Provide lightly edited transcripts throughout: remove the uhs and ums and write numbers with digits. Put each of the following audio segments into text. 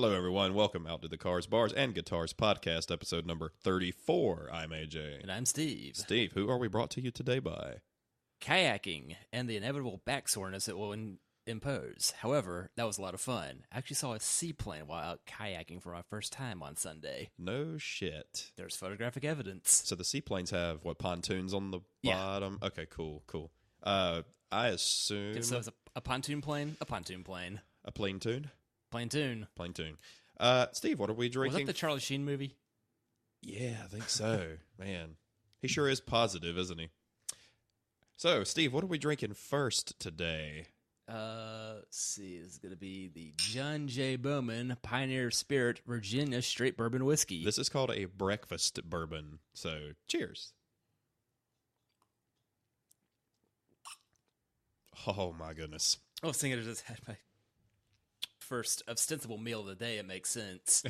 Hello, everyone. Welcome out to the Cars, Bars, and Guitars podcast, episode number 34. I'm AJ. And I'm Steve. Steve, who are we brought to you today by? Kayaking and the inevitable back soreness it will impose. However, that was a lot of fun. I actually saw a seaplane while out kayaking for my first time on Sunday. No shit. There's photographic evidence. So the seaplanes have, pontoons on the bottom? Okay, cool. I assume... So it's a pontoon plane? A pontoon plane. A plane-toon? Plane-toon. Plane-toon. Steve, what are we drinking? Was that the Charlie Sheen movie? Yeah, I think so. Man, he sure is positive, isn't he? So, Steve, what are we drinking first today? Let's see. This is going to be the J Bowman Pioneer Spirit Virginia Straight Bourbon Whiskey. This is called a breakfast bourbon. So, cheers. Oh, my goodness. I was thinking I just had my first ostensible meal of the day. It makes sense.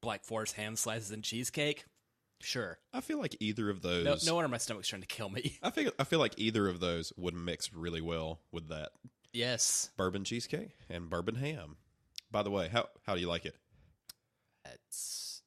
Black Forest ham slices and cheesecake. Sure. I feel like either of those... No wonder my stomach's trying to kill me. I feel like either of those would mix really well with that. Yes. Bourbon cheesecake and bourbon ham. By the way, how do you like it? That's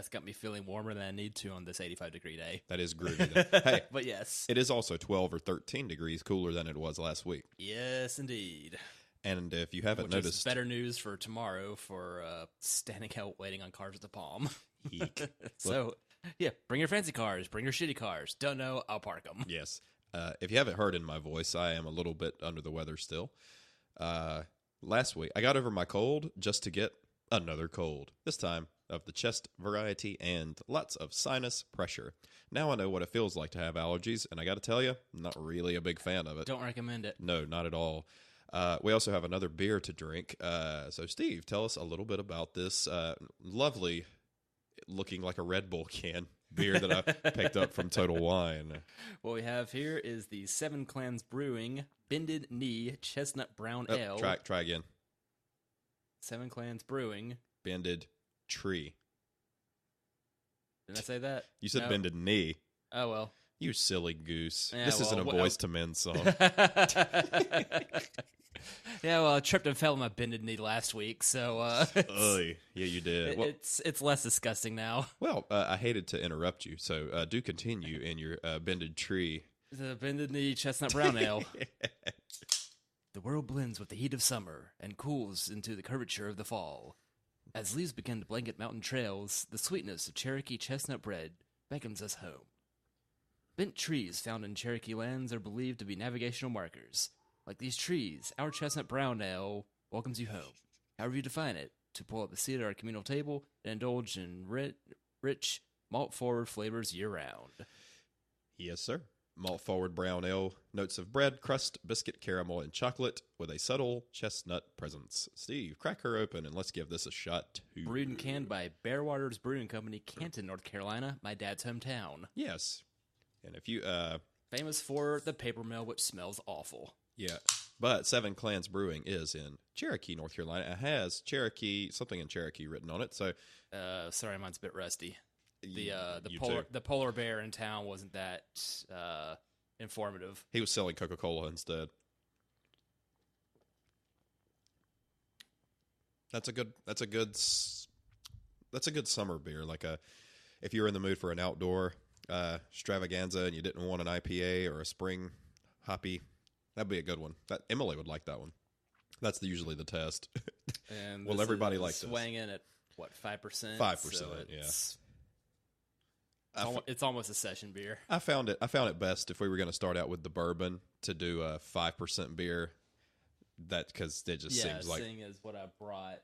got me feeling warmer than I need to on this 85-degree day. That is groovy, though. Hey, but yes. It is also 12 or 13 degrees cooler than it was last week. Yes, indeed. And if you haven't noticed... Is better news for tomorrow for standing out waiting on cars at the Palm. Eek. So... Yeah, bring your fancy cars, bring your shitty cars. Don't know, I'll park them. Yes. If you haven't heard in my voice, I am a little bit under the weather still. Last week, I got over my cold just to get another cold. This time, of the chest variety and lots of sinus pressure. Now I know what it feels like to have allergies, and I got to tell you, I'm not really a big fan of it. Don't recommend it. No, not at all. We also have another beer to drink. So, Steve, tell us a little bit about this lovely... looking like a Red Bull can beer that I picked up from Total Wine. What we have here is the Seven Clans Brewing Bended Knee Chestnut Brown Ale. Try again. Seven Clans Brewing Bended Tree. Didn't I say that? You said no. Bended Knee. Oh, well. You silly goose. Yeah, this isn't a Boys to Men song. Yeah, well, I tripped and fell on my bended knee last week, so... yeah, you did. Well, it's less disgusting now. Well, I hated to interrupt you, so do continue in your Bended Tree. The Bended Knee Chestnut Brown Ale. The world blends with the heat of summer and cools into the curvature of the fall. As leaves begin to blanket mountain trails, the sweetness of Cherokee chestnut bread beckons us home. Bent trees found in Cherokee lands are believed to be navigational markers. Like these trees, our Chestnut Brown Ale welcomes you home. However you define it, to pull up a seat at our communal table and indulge in rich, malt-forward flavors year-round. Yes, sir. Malt-forward brown ale, notes of bread, crust, biscuit, caramel, and chocolate, with a subtle chestnut presence. Steve, crack her open and let's give this a shot, too. Brewed and canned by Bearwaters Brewing Company, Canton, North Carolina, my dad's hometown. Yes. And if you... famous for the paper mill, which smells awful. Yeah, but Seven Clans Brewing is in Cherokee, North Carolina. It has something in Cherokee written on it. So, sorry, mine's a bit rusty. The the polar bear in town wasn't that informative. He was selling Coca-Cola instead. That's a good summer beer. Like if you're in the mood for an outdoor extravaganza and you didn't want an IPA or a spring hoppy. That'd be a good one. Emily would like that one. That's usually the test. And well, everybody likes this. Swaying in at what 5%? 5%, so yeah. It's almost a session beer. I found it best if we were going to start out with the bourbon to do a 5% beer. That because it just seems like seeing as what I brought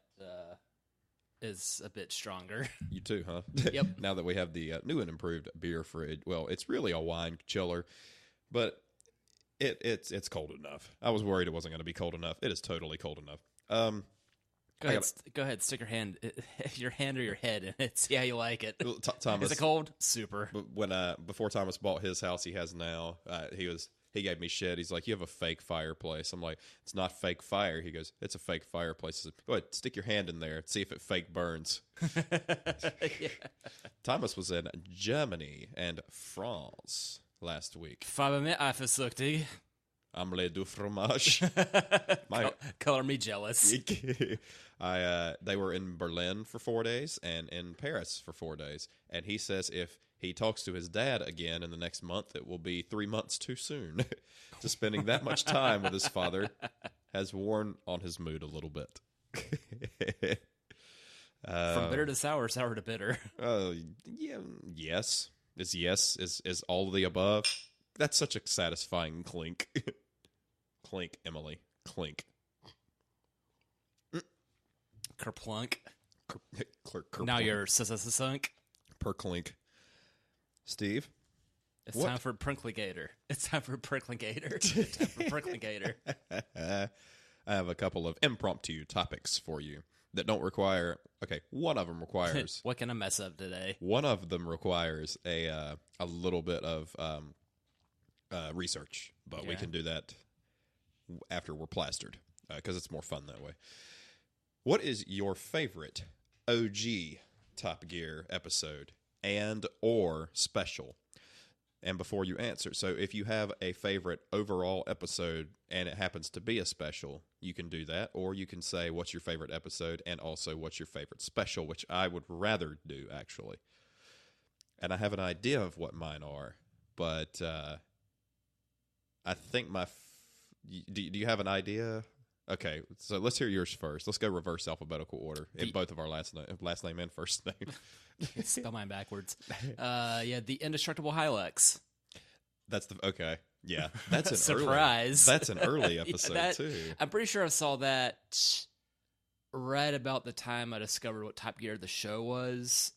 is a bit stronger. You too, huh? Yep. Now that we have the new and improved beer fridge, well, it's really a wine chiller, but. It's cold enough. I was worried it wasn't going to be cold enough. It is totally cold enough. Go ahead. Stick your hand or your head in it. See how you like it. Thomas, is it cold? Super. When before Thomas bought his house he has now, he gave me shit. He's like, you have a fake fireplace. I'm like, it's not fake fire. He goes, it's a fake fireplace. I said, go ahead, stick your hand in there. See if it fake burns. Yeah. Thomas was in Germany and France last week. Farbe mir eifersüchtig. omelette du fromage. Color me jealous. They were in Berlin for 4 days and in Paris for 4 days. And he says if he talks to his dad again in the next month, it will be 3 months too soon. So spending that much time with his father has worn on his mood a little bit. From bitter to sour, sour to bitter. Yes. Is all of the above. That's such a satisfying clink. Clink, Emily. Clink. Kerplunk. Kerplunk. Now you're sunk. Per clink. Steve? It's time for Prinkligator. It's time for Prinkligator. It's time for Prinkligator. I have a couple of impromptu topics for you that don't require... Okay, one of them requires... What can I mess up today? One of them requires a little bit of research, but we can do that after we're plastered, because it's more fun that way. What is your favorite OG Top Gear episode and or special? And before you answer, so if you have a favorite overall episode and it happens to be a special, you can do that. Or you can say what's your favorite episode and also what's your favorite special, which I would rather do, actually. And I have an idea of what mine are, but I think do you have an idea? Okay, so let's hear yours first. Let's go reverse alphabetical order in both of our last name and first name. Spell mine backwards. The Indestructible Hilux. That's okay. Yeah, that's an surprise. That's an early episode too. I'm pretty sure I saw that right about the time I discovered what Top Gear the show was.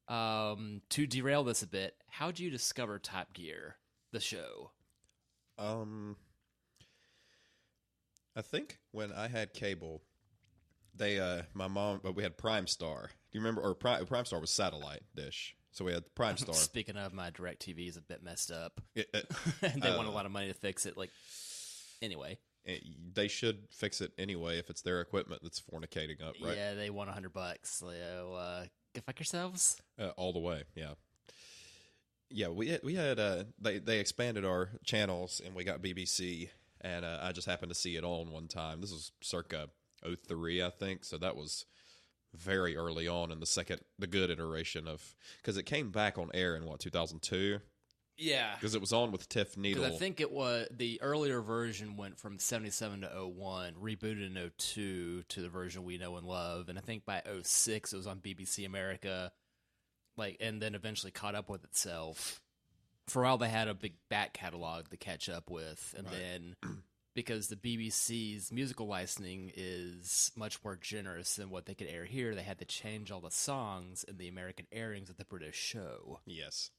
To derail this a bit, how did you discover Top Gear the show? I think when I had cable, my mom, but we had Prime Star. Do you remember? Or Prime Star was satellite dish, so we had Prime Star. Speaking of, my DirecTV is a bit messed up, and they want a lot of money to fix it. Anyway, they should fix it anyway if it's their equipment that's fornicating up, right? Yeah, they want $100. So, go fuck yourselves. All the way, yeah. Yeah, we had they expanded our channels and we got BBC. And I just happened to see it on one time. This was circa 2003, I think. So that was very early on in the good iteration of... Because it came back on air in, 2002? Yeah. Because it was on with Tiff Needle. Because I think it was... The earlier version went from 77 to 01, rebooted in 02 to the version we know and love. And I think by 06, it was on BBC America. And then eventually caught up with itself. For a while, they had a big back catalog to catch up with, and then because the BBC's musical licensing is much more generous than what they could air here, they had to change all the songs in the American airings of the British show. Yes,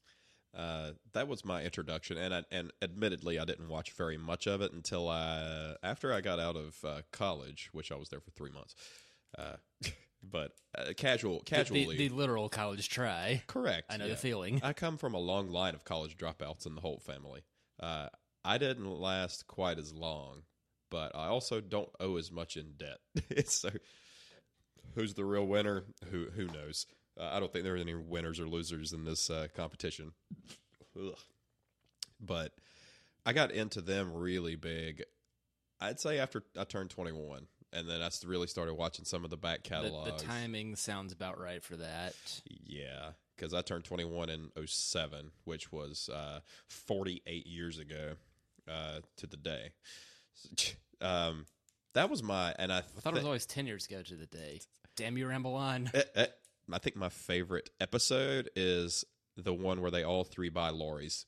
that was my introduction, and admittedly, I didn't watch very much of it until after I got out of college, which I was there for 3 months. But casually. The literal college try. Correct. I know the feeling. I come from a long line of college dropouts in the Holt family. I didn't last quite as long, but I also don't owe as much in debt. So, who's the real winner? Who knows? I don't think there are any winners or losers in this competition. Ugh. But I got into them really big, I'd say after I turned 21. And then I really started watching some of the back catalogs. The timing sounds about right for that. Yeah, because I turned 21 in 07, which was 48 years ago to the day. That was and I thought it was always 10 years ago to the day. Damn you, ramble on. I think my favorite episode is the one where they all three buy lorries.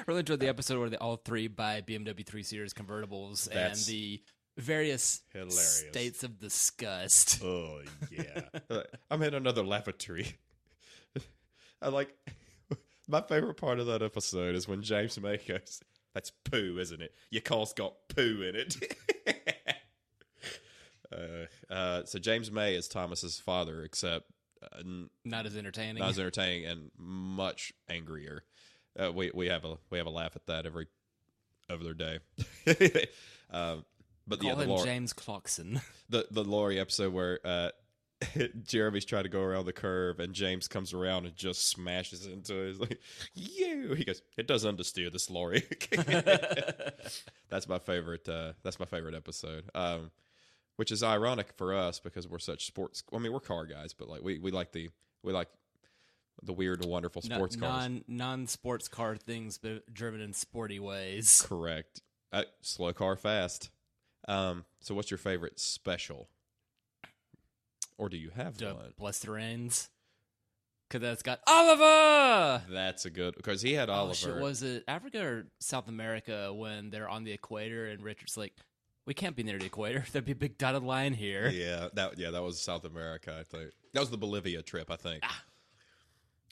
Really enjoyed the episode where they all three buy BMW 3 Series convertibles and the various states of disgust. Oh yeah, I'm in another lavatory. My favorite part of that episode is when James May goes, "That's poo, isn't it? Your car's got poo in it." So James May is Thomas's father, except. Not as entertaining. Not as entertaining, and much angrier. We have a laugh at that every other day. But Call him James Clarkson. The Laurie episode where Jeremy's trying to go around the curve, and James comes around and just smashes into it. He's like, "You!" He goes, "It does understeer this lorry." That's my favorite. That's my favorite episode. Which is ironic for us because we're such sports. I mean, we're car guys, but like we like the weird and wonderful sports cars. Non-sports car things, but driven in sporty ways. Correct. Slow car, fast. So, what's your favorite special? Or do you have one? Bless the Reins. Because that's got Oliver! That's a good... Because he had Oliver. Shit, was it Africa or South America when they're on the equator and Richard's like, we can't be near the equator. There'd be a big dotted line here. Yeah, that was South America, I think. That was the Bolivia trip, I think.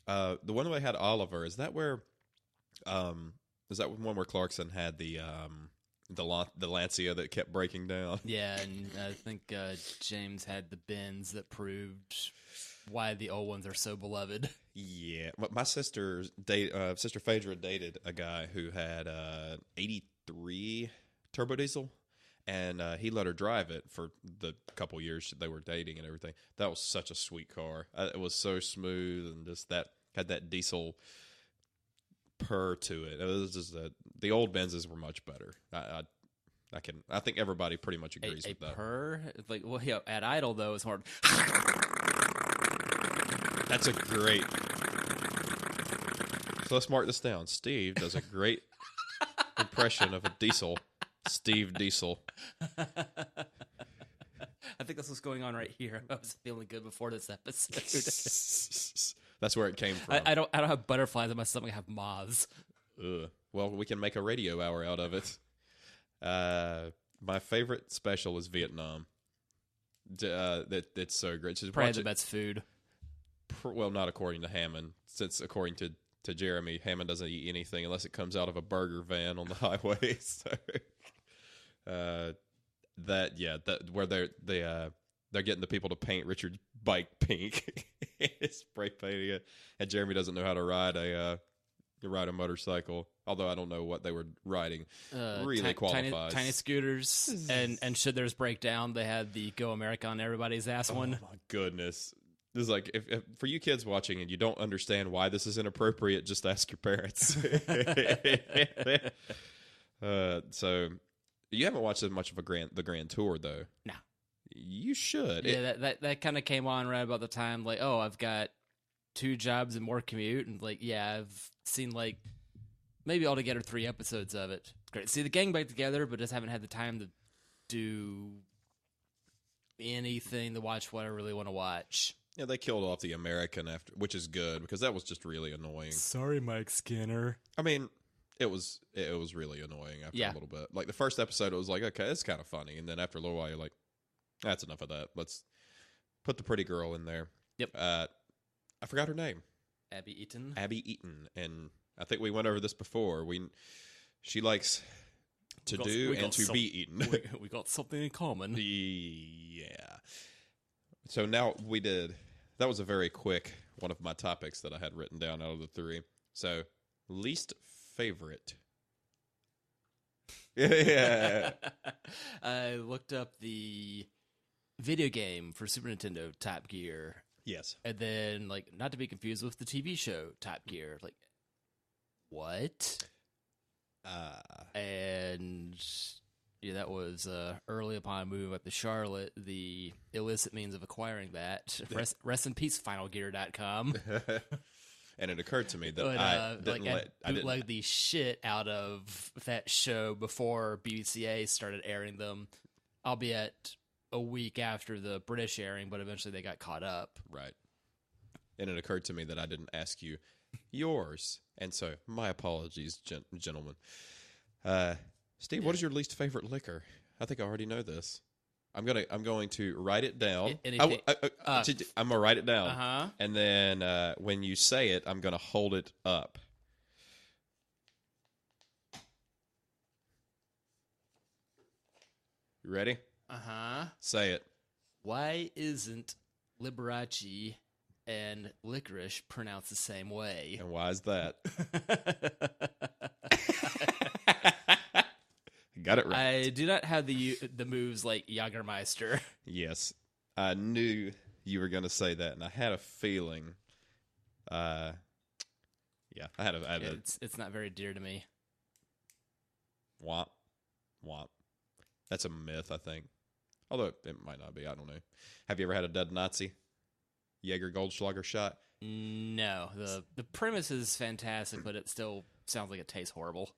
The one where they had Oliver, is that where... is that one where Clarkson had the Lancia that kept breaking down? Yeah, and I think James had the Benz that proved why the old ones are so beloved. Yeah, my sister Phaedra dated a guy who had 83 turbo diesel, and he let her drive it for the couple years they were dating and everything. That was such a sweet car. It was so smooth and just had that diesel purr to it. It was just the old Benzes were much better. I think everybody pretty much agrees with that. Purr? Like, well, yeah, at idle though, it's hard. That's a great. So let's mark this down. Steve does a great impression of a diesel. Steve Diesel. I think that's what's going on right here. I was feeling good before this episode. That's where it came from. I don't have butterflies in my stomach. I have moths. Ugh. Well, we can make a radio hour out of it. My favorite special is Vietnam. It's so great. Just probably the best food. Well, not according to Hammond, since according to Jeremy, Hammond doesn't eat anything unless it comes out of a burger van on the highway. So, where they're getting the people to paint Richard's bike pink, spray painting it, and Jeremy doesn't know how to ride a motorcycle. Although I don't know what they were riding. Really qualifies. Tiny scooters, and should theirs break down, they had the Go America on everybody's ass one. Oh my goodness. This is like, if for you kids watching and you don't understand why this is inappropriate, just ask your parents. So you haven't watched as much of the Grand Tour, though. No. You should. Yeah, that kind of came on right about the time, like, oh, I've got 2 jobs and more commute, and like, yeah, I've seen like maybe altogether 3 episodes of it. Great. See the gang back together, but just haven't had the time to do anything to watch what I really want to watch. Yeah, they killed off the American after, which is good because that was just really annoying. Sorry, Mike Skinner. I mean, it was really annoying after a little bit. Like the first episode, it was like, okay, it's kind of funny, and then after a little while, you're like, that's enough of that. Let's put the pretty girl in there. Yep. I forgot her name. Abby Eaton, and I think we went over this before. She likes to do and to be eaten. We got something in common. Yeah. So now that was a very quick one of my topics that I had written down out of the 3. So, least favorite. Yeah. I looked up the video game for Super Nintendo, Top Gear. Yes. And then, like, not to be confused with the TV show, Top Gear. Like, what? And yeah, that was early upon moving up to Charlotte, the illicit means of acquiring that. Rest in peace, FinalGear.com. And it occurred to me that I bootlegged the shit out of that show before BBCA started airing them, albeit a week after the British airing, but eventually they got caught up. Right. And it occurred to me that I didn't ask you yours. And so, my apologies, gentlemen. Steve, what is your least favorite liquor? I think I already know this. I'm going to write it down. I'm gonna write it down, and then when you say it, I'm gonna hold it up. You ready? Say it. Why isn't Liberace and licorice pronounced the same way? And why is that? Got it right. I do not have the moves like Jägermeister. Yes. I knew you were going to say that, and I had a feeling. Yeah, I had a It's not very dear to me. womp, womp. That's a myth, I think. Although it might not be. I don't know. Have you ever had a dead Nazi? Yeager Goldschlager shot? No, the premise is fantastic, but it still sounds like it tastes horrible.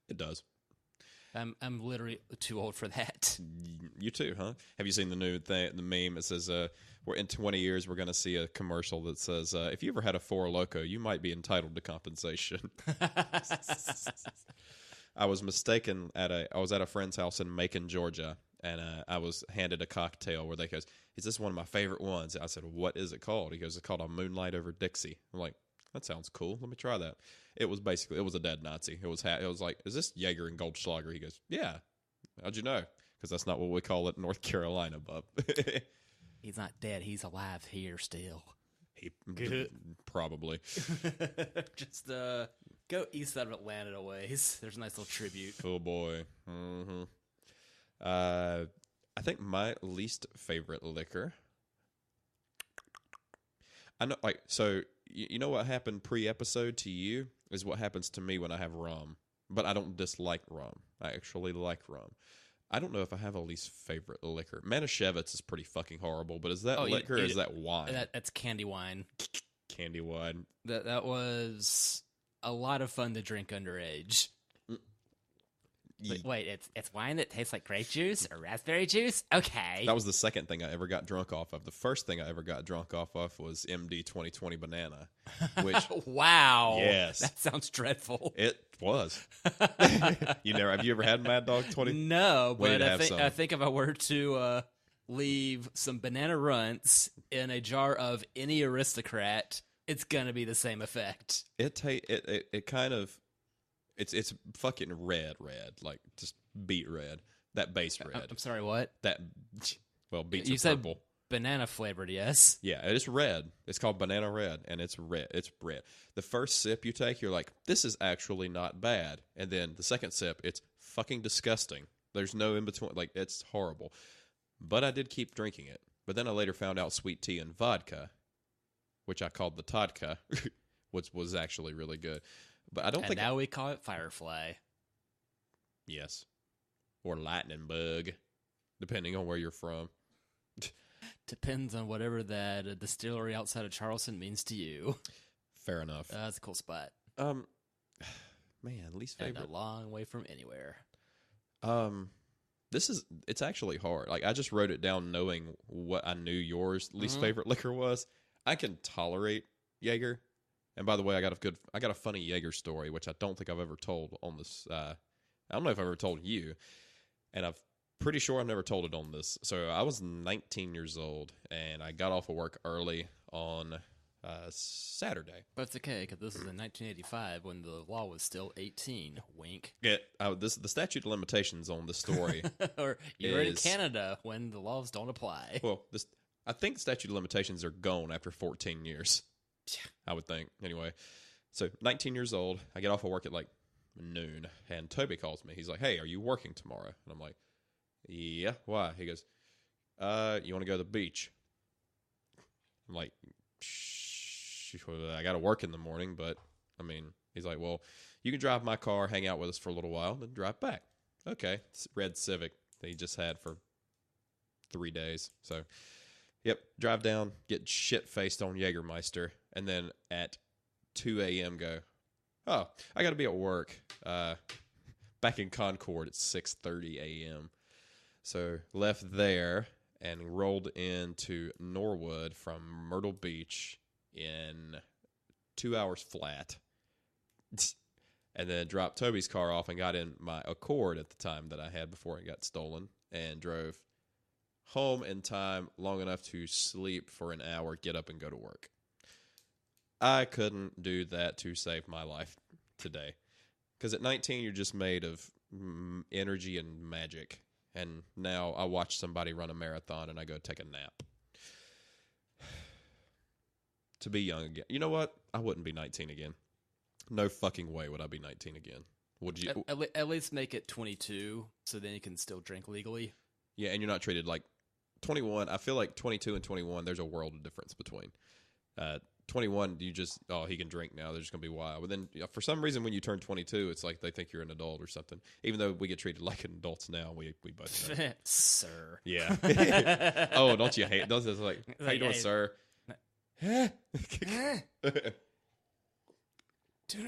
It does. I'm literally too old for that. You too, huh? Have you seen the new thing, the meme? It says, "We're in 20 years, we're going to see a commercial that says, if you ever had a Four Loko, you might be entitled to compensation." I was mistaken I was at a friend's house in Macon, Georgia, and I was handed a cocktail where they goes, "Is this one of my favorite ones?" I said, "What is it called?" He goes, "It's called a Moonlight Over Dixie." I'm like, "That sounds cool. Let me try that." It was a dead Nazi. It was like, "Is this Yeager and Goldschlager?" He goes, "Yeah." How'd you know? Because that's not what we call it in North Carolina, bub. He's not dead. He's alive here still. He probably. Just go east side of Atlanta a ways. There's a nice little tribute. Oh boy. Mm-hmm. I think my least favorite liquor. I know, like, so you know what happened pre-episode to you is what happens to me when I have rum. But I don't dislike rum. I actually like rum. I don't know if I have a least favorite liquor. Manischewitz is pretty fucking horrible, but is that liquor or is that wine? That's candy wine. Candy wine. That was a lot of fun to drink underage. Wait, it's wine that tastes like grape juice or raspberry juice? Okay. That was the second thing I ever got drunk off of. The first thing I ever got drunk off of was MD 2020 Banana. Which wow. Yes. That sounds dreadful. It was. Have you ever had Mad Dog 20? No, but I think if I were to leave some banana runts in a jar of any aristocrat, it's gonna be the same effect. It kind of it's fucking red, like just beet red. That base red. I'm sorry, what? Beets you are said purple. Banana flavored, yes. Yeah, it's red. It's called banana red, and it's red. It's red. The first sip you take, you're like, this is actually not bad. And then the second sip, it's fucking disgusting. There's no in between. Like, it's horrible. But I did keep drinking it. But then I later found out sweet tea and vodka, which I called the Todka, which was actually really good. But I don't think. Now we call it Firefly. Yes. Or lightning bug, depending on where you're from. Depends on whatever that distillery outside of Charleston means to you. Fair enough. That's a cool spot. Man, least favorite. And a long way from anywhere. It's actually hard. Like, I just wrote it down knowing what I knew yours least favorite liquor was. I can tolerate Yeager. And by the way, I got a funny Yeager story, which I don't think I've ever told on this. I don't know if I've ever told you. And I'm pretty sure I've never told it on this. So I was 19 years old, and I got off of work early on Saturday. But it's okay, because this is in 1985 when the law was still 18. Wink. The statute of limitations on this story. Or you're in Canada when the laws don't apply. Well, I think statute of limitations are gone after 14 years. I would think. Anyway, so 19 years old. I get off of work at like noon, and Toby calls me. He's like, "Hey, are you working tomorrow?" And I'm like, "Yeah, why?" He goes, "You want to go to the beach?" I'm like, I got to work in the morning, but I mean, he's like, "Well, you can drive my car, hang out with us for a little while, then drive back." Okay, it's red Civic that he just had for 3 days. So, yep, drive down, get shit-faced on Jägermeister, and then at 2 a.m. go, "Oh, I got to be at work back in Concord at 6:30 a.m. So left there and rolled into Norwood from Myrtle Beach in 2 hours flat. And then dropped Toby's car off and got in my Accord at the time that I had before it got stolen and drove home in time long enough to sleep for an hour, get up, and go to work. I couldn't do that to save my life today. Because at 19, you're just made of energy and magic. And now I watch somebody run a marathon and I go take a nap. To be young again. You know what? I wouldn't be 19 again. No fucking way would I be 19 again. Would you? At least make it 22 so then you can still drink legally. Yeah, and you're not treated like 21, I feel like 22 and 21, there's a world of difference between. 21, he can drink now. They're just going to be wild. But then for some reason, when you turn 22, it's like they think you're an adult or something. Even though we get treated like adults now, we both know. Sir. Yeah. Oh, don't you hate those? It's like, how you doing, sir? Doing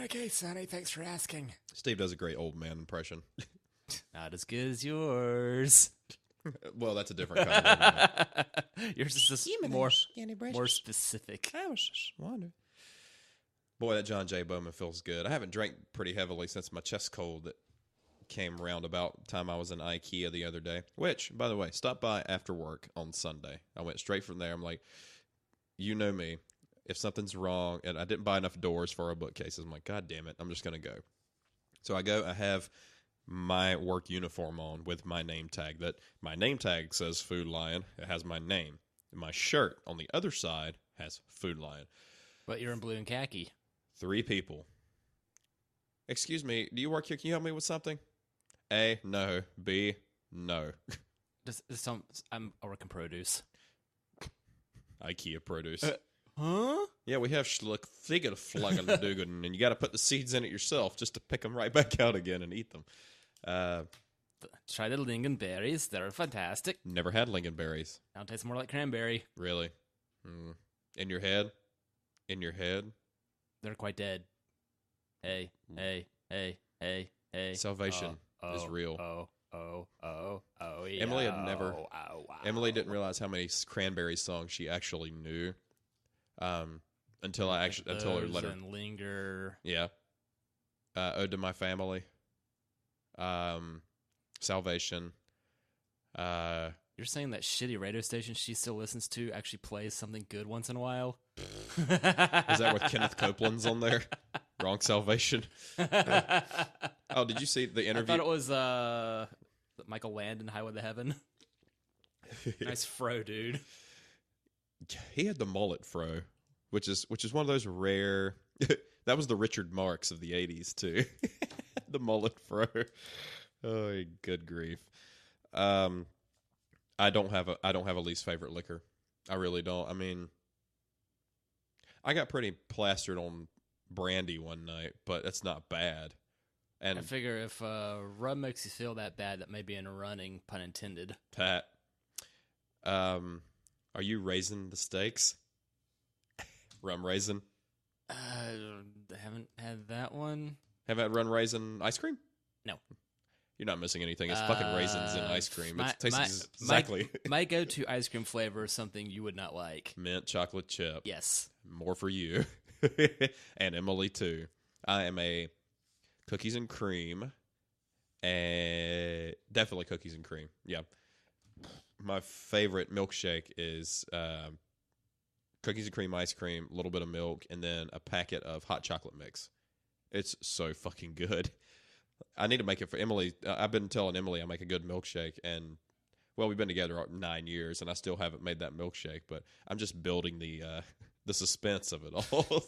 okay, Sonny. Thanks for asking. Steve does a great old man impression. Not as good as yours. Well, that's a different kind of old man. Yours is just more specific. I was just wondering. Boy, that John J Bowman feels good. I haven't drank pretty heavily since my chest cold that came around about the time I was in IKEA the other day. Which, by the way, stopped by after work on Sunday. I went straight from there. I'm like, you know me. If something's wrong, and I didn't buy enough doors for our bookcases, I'm like, God damn it, I'm just going to go. So I go, I have my work uniform on with my name tag. That my name tag says Food Lion. It has my name. And my shirt on the other side has Food Lion. But you're in blue and khaki. 3 people. Excuse me, do you work here? Can you help me with something? A, no. B, no. I work in produce. IKEA produce. Huh? Yeah, we have schluck figure fluggen dugan, and you got to put the seeds in it yourself just to pick them right back out again and eat them. Try the lingonberries. They're fantastic. Never had lingonberries. Now it tastes more like cranberry. Really? In your head? In your head? They're quite dead. Hey. Salvation is real. Yeah. Emily had never. Emily didn't realize how many cranberry songs she actually knew. Until I let her and linger. Yeah. Ode to My Family. Salvation. You're saying that shitty radio station she still listens to actually plays something good once in a while? Is that with Kenneth Copeland's on there? Wrong Salvation. Oh, did you see the interview? I thought it was Michael Landon, Highway to Heaven. Nice fro, dude. He had the mullet fro, which is one of those rare. That was the Richard Marx of the '80s too. The mullet fro. Oh, good grief. I don't have a least favorite liquor. I really don't. I mean, I got pretty plastered on brandy one night, but that's not bad. And I figure if rum makes you feel that bad, that may be in a running, pun intended. Pat, are you raising the stakes? Rum raisin? Haven't had that one. Haven't had rum raisin ice cream? No. You're not missing anything. It's fucking raisins in ice cream. It tastes exactly. My go-to ice cream flavor is something you would not like. Mint chocolate chip. Yes. More for you. And Emily, too. I am a cookies and cream. And definitely cookies and cream. Yeah. My favorite milkshake is cookies and cream ice cream, a little bit of milk, and then a packet of hot chocolate mix. It's so fucking good. I need to make it for Emily. I've been telling Emily I make a good milkshake, and well, we've been together 9 years, and I still haven't made that milkshake. But I'm just building the suspense of it all.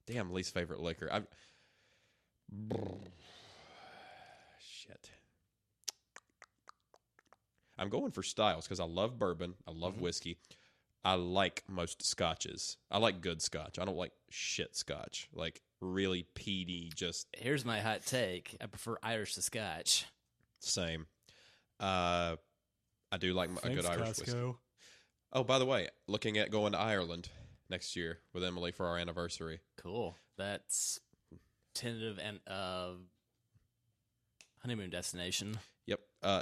Damn, least favorite liquor. Shit. I'm going for styles because I love bourbon. I love whiskey. I like most scotches. I like good scotch. I don't like shit scotch. Like really peaty, just... Here's my hot take. I prefer Irish to Scotch. Same. I do like a good Irish Costco. whiskey. Oh, by the way, looking at going to Ireland next year with Emily for our anniversary. Cool. That's tentative and honeymoon destination. Yep.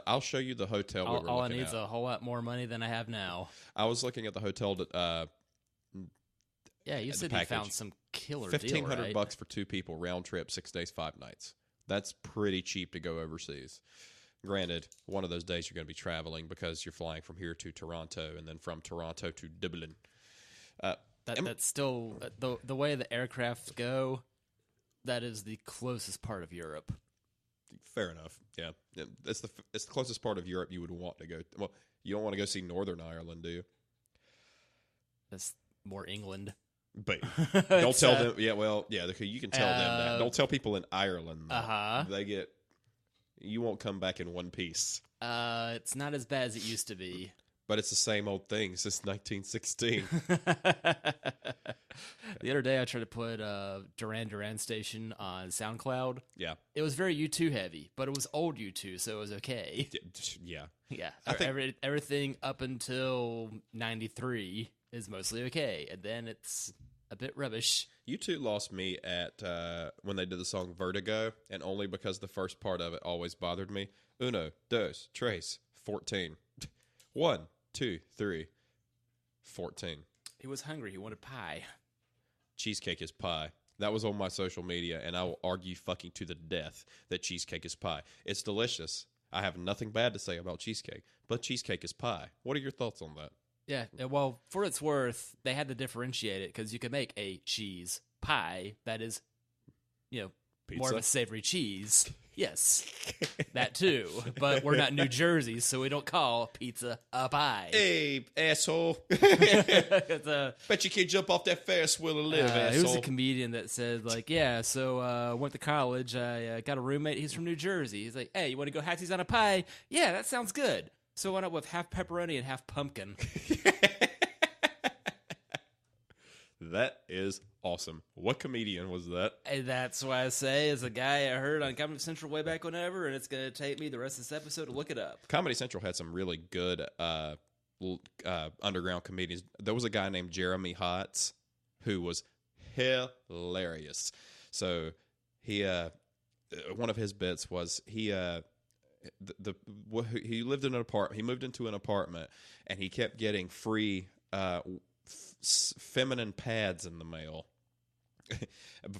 I'll show you the hotel we were all I looking need at. is a whole lot more money than I have now. I was looking at the hotel that... yeah, you said you found some killer deal, right? $1,500 for 2 people, round trip, 6 days, 5 nights. That's pretty cheap to go overseas. Granted, one of those days you're going to be traveling because you're flying from here to Toronto and then from Toronto to Dublin. That's still the way the aircraft go. That is the closest part of Europe. Fair enough. Yeah, it's the closest part of Europe you would want to go. Well, you don't want to go see Northern Ireland, do you? That's more England. But don't tell them. Yeah, well, yeah, you can tell them that. Don't tell people in Ireland. They get You won't come back in one piece. It's not as bad as it used to be. But it's the same old thing since 1916. The other day I tried to put Duran Duran Station on SoundCloud. Yeah. It was very U2 heavy, but it was old U2, so it was okay. Yeah. Yeah. I think Everything up until 93 is mostly okay, and then it's a bit rubbish. U2 lost me at when they did the song Vertigo, and only because the first part of it always bothered me. Uno, dos, tres, 14. 1, 2, 3, 14. He was hungry. He wanted pie. Cheesecake is pie. That was on my social media, and I will argue fucking to the death that cheesecake is pie. It's delicious. I have nothing bad to say about cheesecake, but cheesecake is pie. What are your thoughts on that? Yeah, well, for its worth, they had to differentiate it because you could make a cheese pie that is, more Pizza? of a savory cheese. Yes, that too. But we're not New Jersey, so we don't call pizza a pie. Hey, asshole. Bet you can't jump off that Ferris wheel and live, asshole. He was a comedian that said, went to college. I got a roommate. He's from New Jersey. He's like, hey, you want to go halfsies on a pie? Yeah, that sounds good. So I went up with half pepperoni and half pumpkin. That is awesome. What comedian was that? And that's why I say, as a guy I heard on Comedy Central way back whenever, and it's going to take me the rest of this episode to look it up. Comedy Central had some really good underground comedians. There was a guy named Jeremy Hotz who was hilarious. So he, one of his bits was he lived in an apartment. He moved into an apartment, and he kept getting free feminine pads in the mail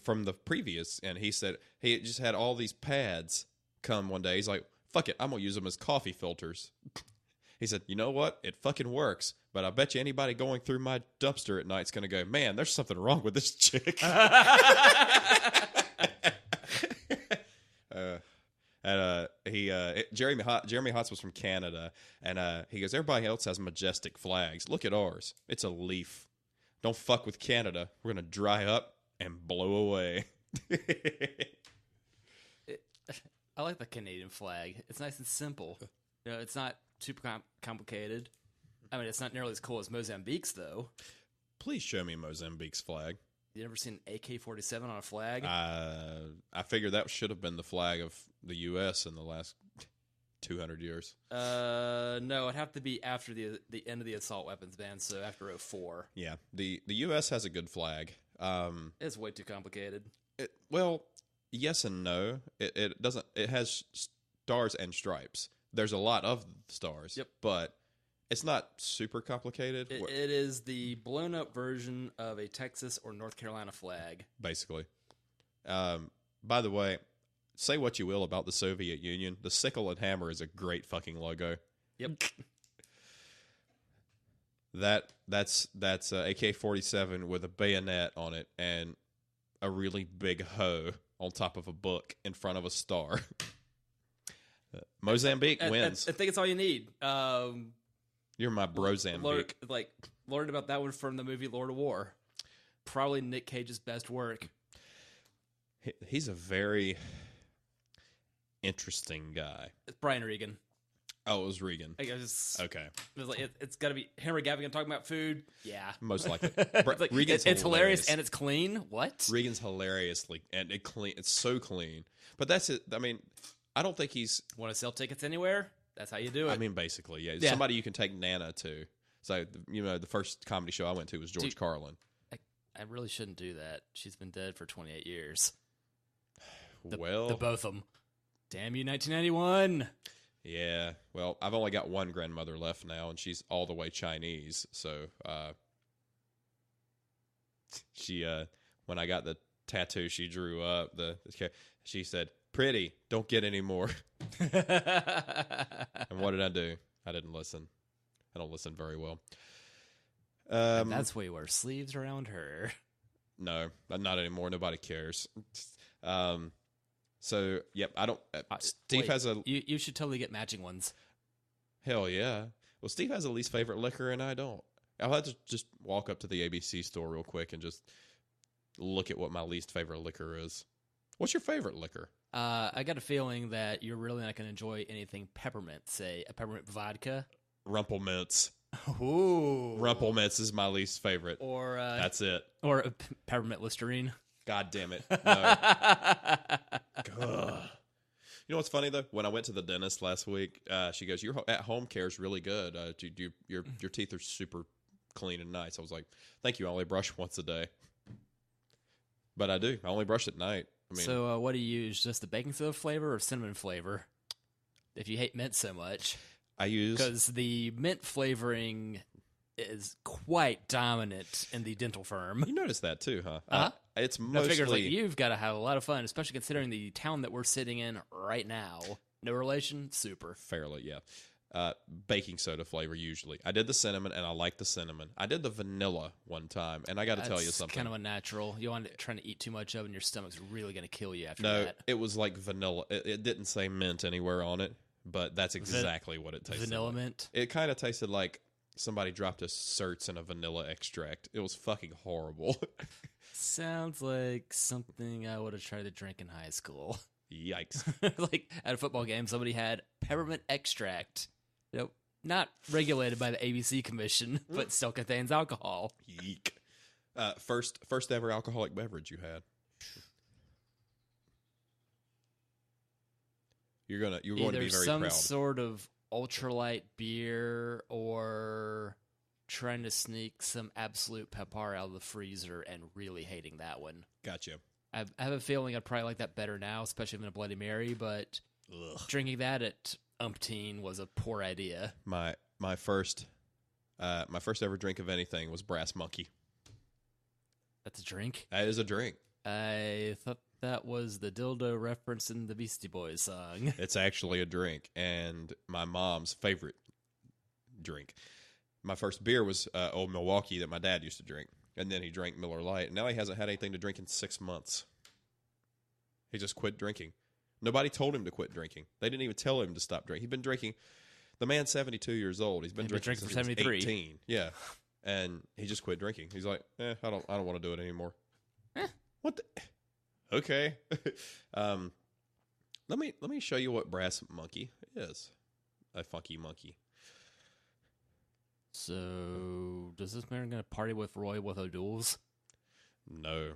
from the previous. And he said he just had all these pads come one day. He's like, fuck it, I'm gonna use them as coffee filters. He said, you know what, it fucking works, but I bet you anybody going through my dumpster at night's gonna go, man, there's something wrong with this chick. Jeremy Hotz was from Canada, and he goes, everybody else has majestic flags. Look at ours. It's a leaf. Don't fuck with Canada. We're gonna dry up and blow away. I like the Canadian flag. It's nice and simple. It's not super complicated. I mean, it's not nearly as cool as Mozambique's, though. Please show me Mozambique's flag. You ever seen an AK-47 on a flag? I figured that should have been the flag of the U.S. in the last 200 years. No, it'd have to be after the end of the assault weapons ban, so after 2004. Yeah, the U.S. has a good flag. It's way too complicated. Well, yes and no. It doesn't. It has stars and stripes. There's a lot of stars. Yep. But it's not super complicated. It is the blown-up version of a Texas or North Carolina flag. Basically. By the way, say what you will about the Soviet Union, the sickle and hammer is a great fucking logo. Yep. That's AK-47 with a bayonet on it and a really big hoe on top of a book in front of a star. Mozambique wins. I think it's all you need. You're my brozambique. Learned about that one from the movie Lord of War. Probably Nick Cage's best work. He's a very interesting guy. It's Brian Regan. Oh, it was Regan. Okay. It was like it's got to be Henry Gavin talking about food. Yeah, most likely. It's hilarious and it's clean. What? Regan's hilariously and it clean. It's so clean. But that's it. I mean, I don't think he's want to sell tickets anywhere. That's how you do it. I mean, basically, yeah. Somebody you can take Nana to. So the first comedy show I went to was George Carlin. I really shouldn't do that. She's been dead for 28 years. The both of them. Damn you, 1991. Yeah, well, I've only got one grandmother left now, and she's all the way Chinese. So, she when I got the tattoo, she drew up she said, "Pretty, don't get any more." And what did I do? I didn't listen. I don't listen very well. And that's why you wear sleeves around her. No, not anymore. Nobody cares. So, yep, I don't... Steve has a... You should totally get matching ones. Hell yeah. Well, Steve has a least favorite liquor, and I don't. I'll have to just walk up to the ABC store real quick and just look at what my least favorite liquor is. What's your favorite liquor? I got a feeling that you're really not going to enjoy anything peppermint, say a peppermint vodka. Rumplemints. Ooh. Rumplemints is my least favorite. Or That's it. Or a peppermint Listerine. God damn it. No. You know what's funny, though? When I went to the dentist last week, she goes, your at-home care is really good. Your teeth are super clean and nice. I was like, thank you. I only brush once a day. But I do. I only brush at night. I mean, so what do you use? Just the baking soda flavor or cinnamon flavor? If you hate mint so much. I use... Because the mint flavoring is quite dominant in the dental firm. You noticed that too, huh? Uh-huh. It's I mostly... figured like, you've got to have a lot of fun, especially considering the town that we're sitting in right now. No relation? Super. Fairly, yeah. Baking soda flavor usually. I did the cinnamon, and I like the cinnamon. I did the vanilla one time, and I got to tell you something. Kind of unnatural. You want trying to eat too much of it, and your stomach's really going to kill you after No, that. it was like vanilla. It didn't say mint anywhere on it, but that's exactly what it tasted Vanilla like. mint? It kind of tasted like somebody dropped a certs in a vanilla extract. It was fucking horrible. Sounds like something I would have tried to drink in high school. Yikes. Like at a football game, somebody had peppermint extract. Nope. Not regulated by the ABC Commission, but still contains alcohol. Yeek. First ever alcoholic beverage you had. You're going to be very some proud. sort of ultralight beer or trying to sneak some Absolute Pepper out of the freezer and really hating that one. Gotcha. I have a feeling I'd probably like that better now, especially in a Bloody Mary, but drinking that at umpteen was a poor idea. My first ever drink of anything was Brass Monkey. That's a drink? That is a drink. I thought that was the dildo reference in the Beastie Boys song. It's actually a drink, and my mom's favorite drink. My first beer was Old Milwaukee that my dad used to drink, and then he drank Miller Lite. And now he hasn't had anything to drink in 6 months. He just quit drinking. Nobody told him to quit drinking. They didn't even tell him to stop drinking. He'd been drinking. The man's 72 years old. He's been drinking since for 73. 18. Yeah, and he just quit drinking. He's like, I don't want to do it anymore. What the? Okay. Let me show you what Brass Monkey is. A funky monkey. So, does this man going to party with Roy with O'Douls? No.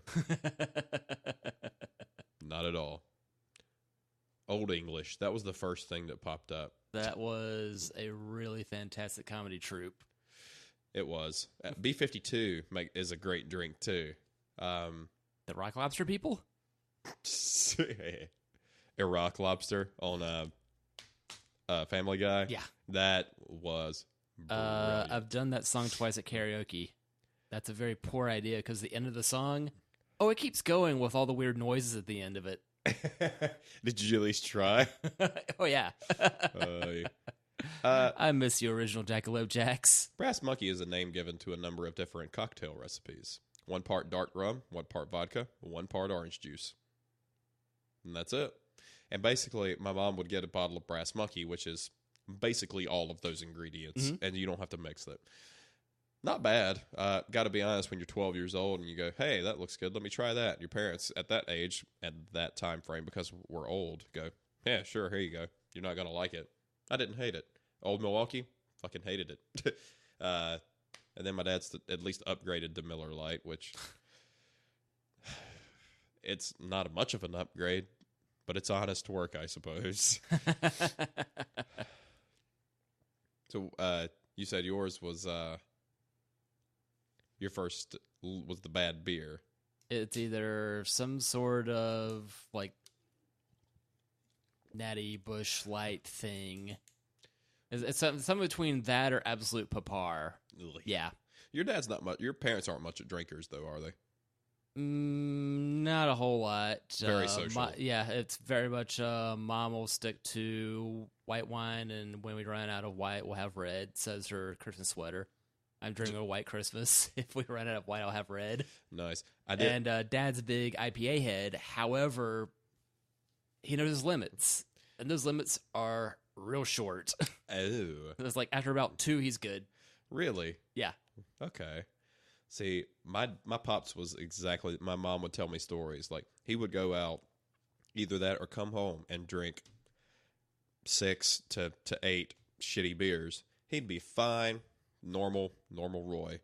Not at all. Old English. That was the first thing that popped up. That was a really fantastic comedy troupe. It was. B-52 is a great drink, too. The Rock Lobster people? Iraq Lobster on Family Guy. Yeah. That was brilliant. I've done that song twice at karaoke. That's a very poor idea because the end of the song, it keeps going with all the weird noises at the end of it. Did you at least try? Oh, yeah. I miss you, original Jackalope Jacks. Brass Monkey is a name given to a number of different cocktail recipes. 1 part dark rum, 1 part vodka, 1 part orange juice. And that's it. And basically, my mom would get a bottle of Brass Monkey, which is basically all of those ingredients, and you don't have to mix it. Not bad. Got to be honest, when you're 12 years old and you go, hey, that looks good, let me try that. Your parents at that age, at that time frame, because we're old, go, yeah, sure, here you go. You're not going to like it. I didn't hate it. Old Milwaukee, fucking hated it. And then my dad's at least upgraded to Miller Lite, which it's not much of an upgrade, but it's honest work, I suppose. So you said yours was your first was the bad beer. It's either some sort of like Natty Bush Light thing. It's something between that or Absolute Pepper. Yeah. Your dad's not much. Your parents aren't much drinkers, though, are they? Not a whole lot. Very social. It's very much mom will stick to white wine, and when we run out of white, we'll have red, says her Christmas sweater. I'm drinking a white Christmas. If we run out of white, I'll have red. Nice. I did. And Dad's a big IPA head. However, he knows his limits, and those limits are real short. Oh. It's like after about 2, he's good. Really? Yeah. Okay. See, my pops was exactly. My mom would tell me stories like he would go out Either that or come home and drink 6 to 8 shitty beers. He'd be fine, normal Roy.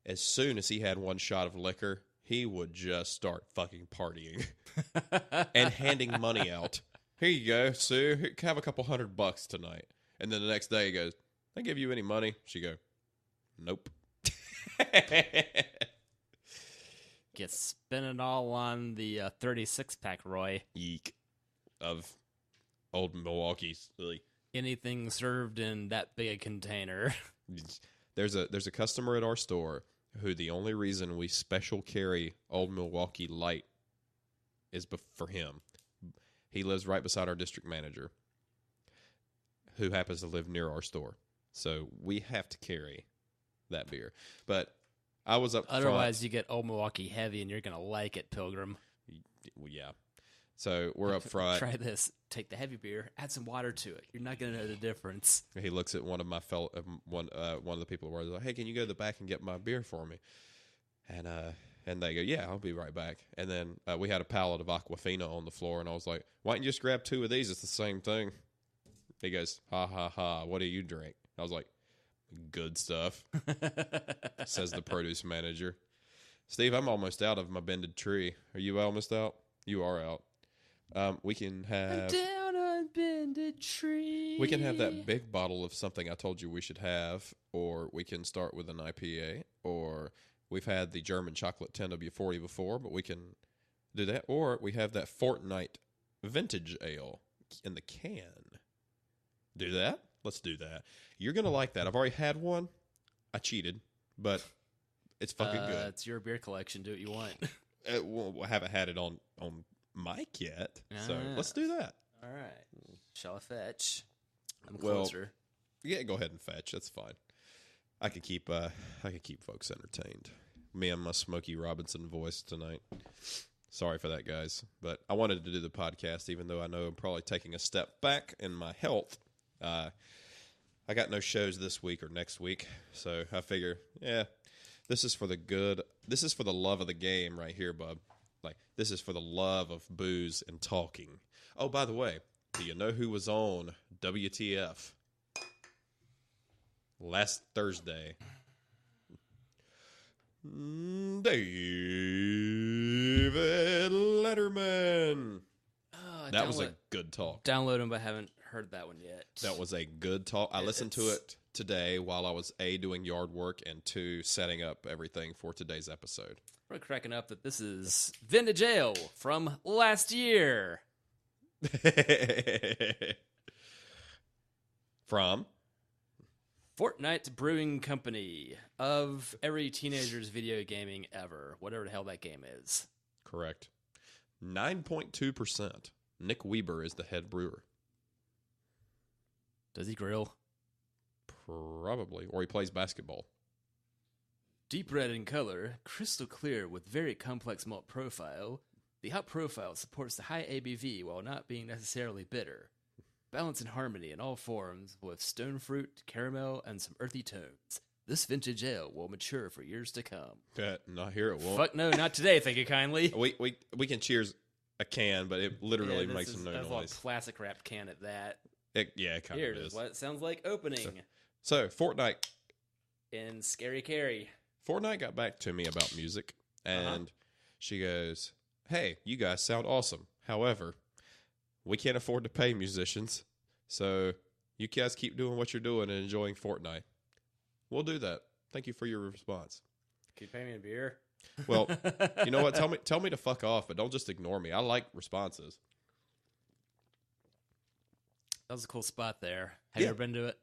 As soon as he had one shot of liquor, he would just start fucking partying and handing money out. Here you go, Sue. Here, have a couple $100 tonight. And then the next day he goes, "I give you any money?" She go, "Nope." Get spending all on the 36-pack, Roy. Eek. Of old Milwaukee's. Really. Anything served in that big a container. There's a customer at our store who the only reason we special carry old Milwaukee Light is for him. He lives right beside our district manager, who happens to live near our store. So we have to carry that beer. But I was up Otherwise, you get Old Milwaukee Heavy, and you're going to like it, Pilgrim. Well, yeah. So we're up front. Try this. Take the heavy beer, add some water to it. You're not going to know the difference. He looks at one of my one of the people where he's like, "Hey, can you go to the back and get my beer for me?" And they go, "Yeah, I'll be right back." And then we had a pallet of Aquafina on the floor, and I was like, "Why don't you just grab 2 of these? It's the same thing." He goes, "Ha ha ha! What do you drink?" I was like, "Good stuff," says the produce manager. "Steve, I'm almost out of my bended tree. Are you almost out?" "You are out." We can have down on bended tree. We can have that big bottle of something I told you we should have, or we can start with an IPA, or we've had the German chocolate 10W40 before, but we can do that, or we have that Fortnite vintage ale in the can. Do that? Let's do that. You're going to like that. I've already had one. I cheated, but it's fucking good. It's your beer collection. Do what you want. I haven't had it on mic yet, so let's do that. All right. Shall I fetch? I'm Well, closer. Yeah, go ahead and fetch. That's fine. I could keep folks entertained. Me and my Smokey Robinson voice tonight. Sorry for that, guys, but I wanted to do the podcast, even though I know I'm probably taking a step back in my health. I got no shows this week or next week, so I figure, this is for the good. This is for the love of the game right here, bub. Like, this is for the love of booze and talking. Oh, by the way, do you know who was on WTF last Thursday? David Letterman. That was a good talk. Download them, but I haven't heard that one yet. That was a good talk. I listened to it today while I was A, doing yard work, and 2, setting up everything for today's episode. We're cracking up that this is vintage ale from last year. From Fortnite Brewing Company of every teenager's video gaming ever. Whatever the hell that game is. Correct. 9.2%. Nick Weber is the head brewer. Does he grill? Probably. Or he plays basketball. Deep red in color, crystal clear with very complex malt profile, the hop profile supports the high ABV while not being necessarily bitter. Balance and harmony in all forms with stone fruit, caramel, and some earthy tones. This vintage ale will mature for years to come. Not here it won't. Fuck no, not today, thank you kindly. We can cheers a can, but it literally makes no noise. That's a plastic wrapped can at that. It kind Here of is. what it sounds like opening. So Fortnite. In Scary Carrie. Fortnite got back to me about music, and she goes, "Hey, you guys sound awesome. However, we can't afford to pay musicians, so you guys keep doing what you're doing and enjoying Fortnite. We'll do that. Thank you for your response." Can you pay me a beer? Well, you know what? Tell me to fuck off, but don't just ignore me. I like responses. That was a cool spot there. Have you ever been to it?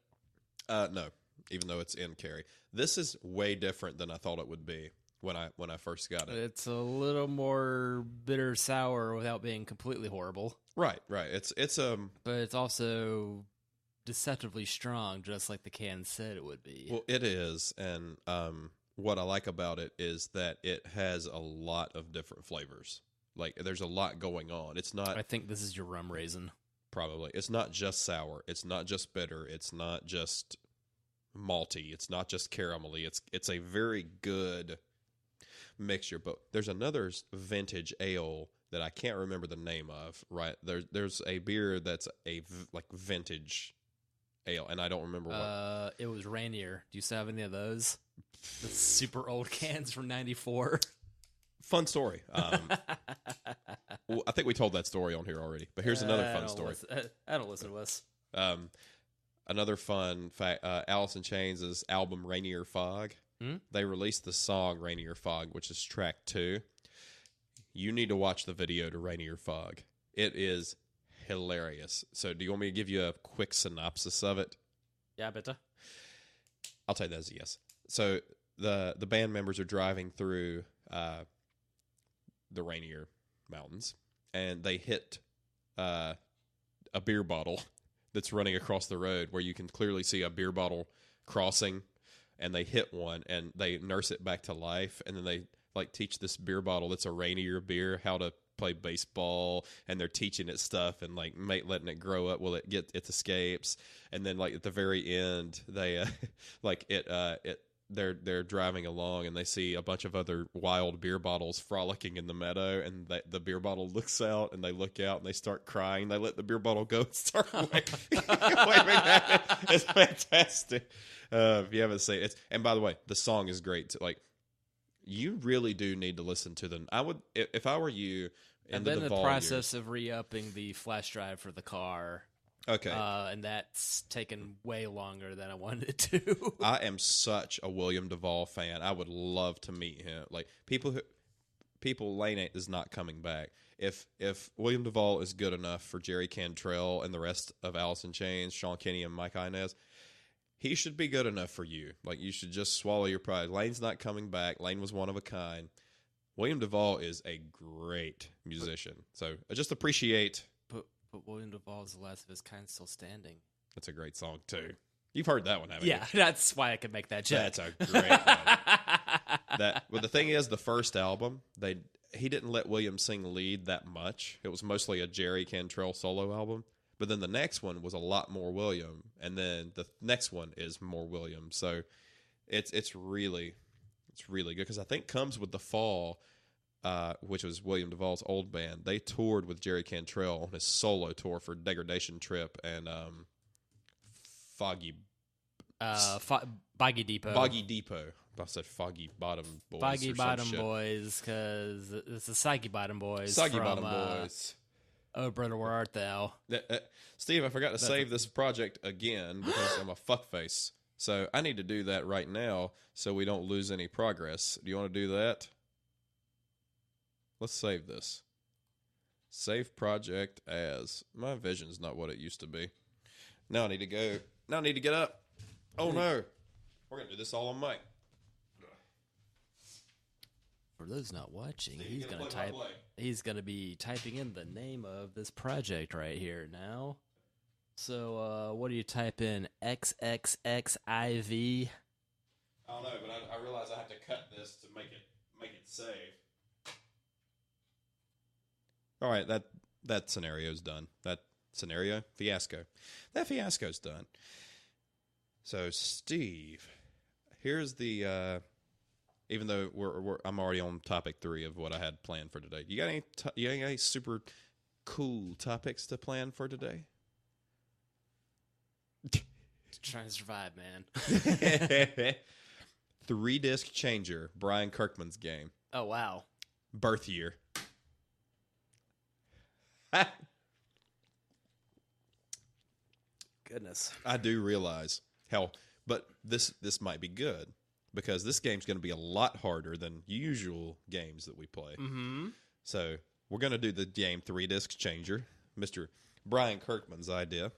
No, even though it's in Cary. This is way different than I thought it would be when I first got it. It's a little more bitter sour without being completely horrible. Right. It's but it's also deceptively strong, just like the can said it would be. Well, it is, and what I like about it is that it has a lot of different flavors. Like, there's a lot going on. It's not. I think this is your rum raisin. Probably. It's not just sour. It's not just bitter. It's not just malty. It's not just caramelly. It's a very good mixture. But there's another vintage ale that I can't remember the name of. Right there's a beer that's like vintage ale, and I don't remember what. It was Rainier. Do you still have any of those? The super old cans from '94. Fun story. Well, I think we told that story on here already, but here's another fun story. I don't listen to us. Another fun fact: Alice in Chains' album "Rainier Fog." They released the song "Rainier Fog," which is track 2. You need to watch the video to "Rainier Fog." It is hilarious. So, do you want me to give you a quick synopsis of it? Yeah, better. I'll take that as a yes. So, the band members are driving through the Rainier Mountains, and they hit a beer bottle that's running across the road, where you can clearly see a beer bottle crossing, and they hit one, and they nurse it back to life, and then they like teach this beer bottle that's a Rainier beer how to play baseball, and they're teaching it stuff and like letting it grow up while it escapes, and then like at the very end they they're driving along, and they see a bunch of other wild beer bottles frolicking in the meadow, and the beer bottle looks out, and they look out, and they start crying. They let the beer bottle go and start waving at it. It's fantastic. If you haven't seen it, and by the way, the song is great too. Like, you really do need to listen to them. I would, if I were you. I've been in the process of re-upping the flash drive for the car. Okay. And that's taken way longer than I wanted it to. I am such a William Duvall fan. I would love to meet him. Like, Lane 8 is not coming back. If William Duvall is good enough for Jerry Cantrell and the rest of Alice in Chains, Sean Kinney and Mike Inez, he should be good enough for you. Like, you should just swallow your pride. Lane's not coming back. Lane was one of a kind. William Duvall is a great musician. So I just appreciate. But William Duvall is the last of his kind still standing. That's a great song, too. You've heard that one, haven't you? Yeah, that's why I could make that joke. That's a great one. But the thing is, the first album, he didn't let William sing lead that much. It was mostly a Jerry Cantrell solo album. But then the next one was a lot more William, and then the next one is more William. So it's really good, because I think Comes with the Fall, which was William Duvall's old band, they toured with Jerry Cantrell on his solo tour for Degradation Trip and Boggy Depot. Boggy Depot. I said Foggy Bottom Boys. Foggy Bottom Boys, because it's the Soggy Bottom Boys. Soggy Bottom Boys. Oh, brother, where art thou? Steve, I forgot to save this project again because I'm a fuckface. So I need to do that right now so we don't lose any progress. Do you want to do that? Let's save this. Save project as. My vision's not what it used to be. Now I need to go. Now I need to get up. Oh no. We're going to do this all on mic. For those not watching, he's going to be typing in the name of this project right here now. So, what do you type in? XXXIV? I don't know, but I realize I have to cut this to make it save. All right, that scenario's done. That fiasco's done. So, Steve, here's the. Even though I'm already on topic 3 of what I had planned for today. You got any super cool topics to plan for today? Trying to survive, man. 3-disc changer, Brian Kirkman's game. Oh, wow. Birth year. Goodness. I do realize but this might be good, because this game's going to be a lot harder than usual games that we play. Mm-hmm. So we're going to do the game 3-disc changer, Mr. Brian Kirkman's idea.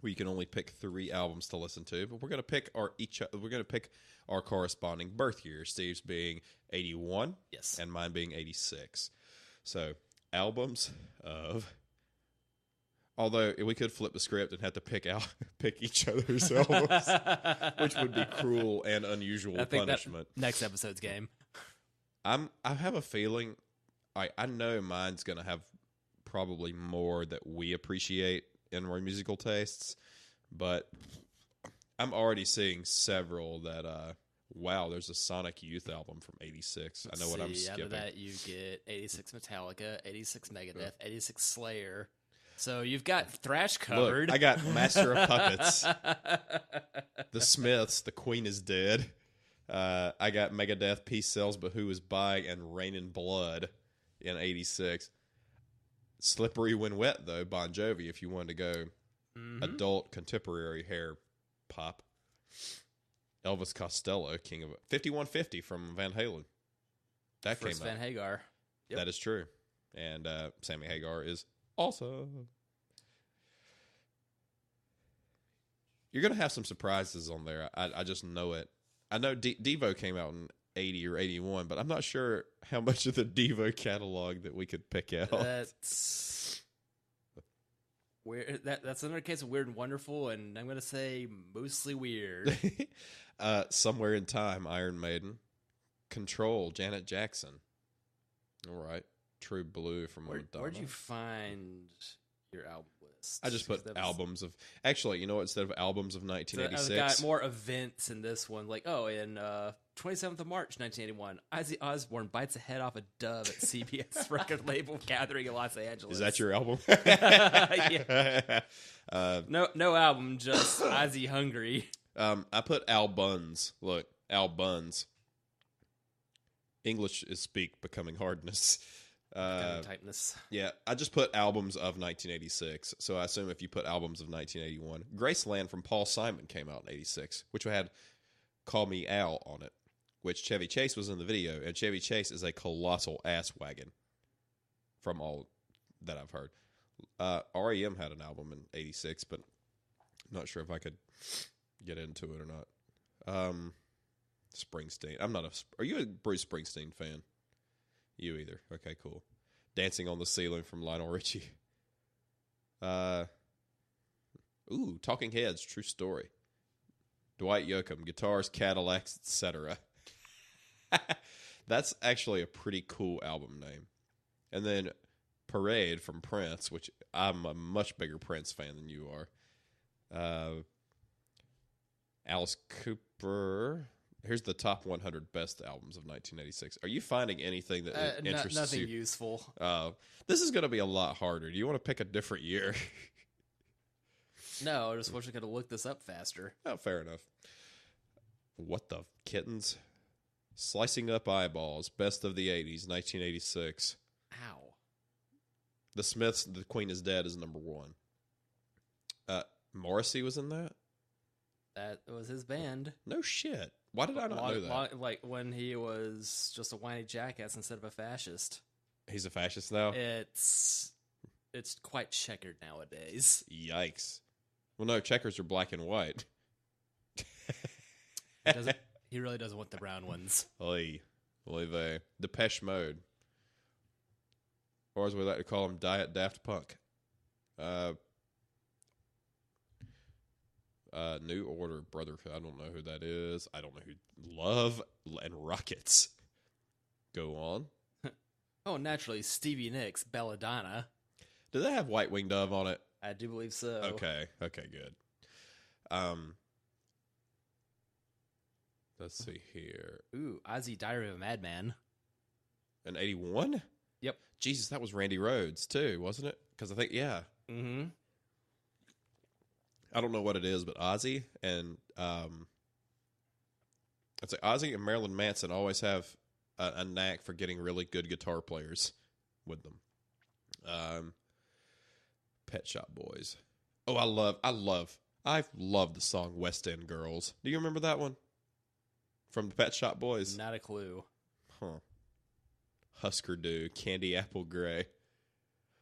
Where you can only pick 3 albums to listen to, but we're going to pick our corresponding birth year. Steve's being 81, yes, and mine being 86. So albums of. Although we could flip the script and have to pick each other's albums, which would be cruel and unusual punishment. Next episode's game. I have a feeling. I know mine's going to have probably more that we appreciate in our musical tastes, but I'm already seeing several that Wow, there's a Sonic Youth album from 86. I know what I'm skipping. After that, you get 86 Metallica, 86 Megadeth, 86 Slayer. So you've got thrash covered. Look, I got Master of Puppets, The Smiths, The Queen is Dead. I got Megadeth, Peace Sells, But Who Is By, and Rain in Blood in 86. Slippery When Wet, though, Bon Jovi, if you wanted to go adult contemporary hair pop. Elvis Costello, King of 5150 from Van Halen. That First came out. Van Hagar. Yep. That is true. And Sammy Hagar is awesome. You're going to have some surprises on there. I just know it. I know Devo came out in 80 or 81, but I'm not sure how much of the Devo catalog that we could pick out. That's weird. That's another case of Weird and Wonderful, and I'm going to say mostly weird. Somewhere in Time, Iron Maiden. Control, Janet Jackson. All right. True Blue from Madonna. Where'd you find your album list? I just put albums of... Actually, you know what? Instead of albums of 1986... I've got more events in this one. Like, in 27th of March, 1981, Ozzy Osbourne bites a head off a dove at CBS record label gathering in Los Angeles. Is that your album? Yeah. No album, just Ozzy Hungry. I put Al Buns. Look, Al Buns. English is speak becoming hardness. Tightness. Yeah, I just put albums of 1986. So I assume if you put albums of 1981, Graceland from Paul Simon came out in 86, which had Call Me Al on it, which Chevy Chase was in the video, and Chevy Chase is a colossal ass wagon from all that I've heard. REM had an album in 86, but I'm not sure if I could get into it or not. Springsteen. Are you a Bruce Springsteen fan? You either. Okay, cool. Dancing on the Ceiling from Lionel Richie. Talking Heads, True Story. Dwight Yoakam, Guitars, Cadillacs, etc. That's actually a pretty cool album name. And then Parade from Prince, which I'm a much bigger Prince fan than you are. Alice Cooper. Here's the top 100 best albums of 1986. Are you finding anything that interests nothing you? Nothing useful. This is going to be a lot harder. Do you want to pick a different year? No, I just wish I could have looked this up faster. Oh, fair enough. What the kittens? Slicing Up Eyeballs, Best of the 80s, 1986. Ow. The Smiths, The Queen is Dead is number 1. Morrissey was in that? That was his band. No shit. Why did I not know that? Like when he was just a whiny jackass instead of a fascist. He's a fascist now? It's quite checkered nowadays. Yikes. Well, no, checkers are black and white. He really doesn't want the brown ones. Oy vey. Depeche Mode. Or as we like to call them, Diet Daft Punk. New Order, Brotherhood. I don't know who that is. I don't know who. Love and Rockets. Go on. Oh, naturally, Stevie Nicks, Belladonna. Do they have White Winged Dove on it? I do believe so. Okay, good. Let's see here. Ooh, Ozzy, Diary of a Madman. In 81? Yep. Jesus, that was Randy Rhoads, too, wasn't it? Because I think, yeah. Mm-hmm. I don't know what it is, but Ozzy and I'd say Ozzy and Marilyn Manson always have a knack for getting really good guitar players with them. Pet Shop Boys. Oh, I love the song West End Girls. Do you remember that one? From the Pet Shop Boys? Not a clue. Huh. Husker Du, Candy Apple Gray.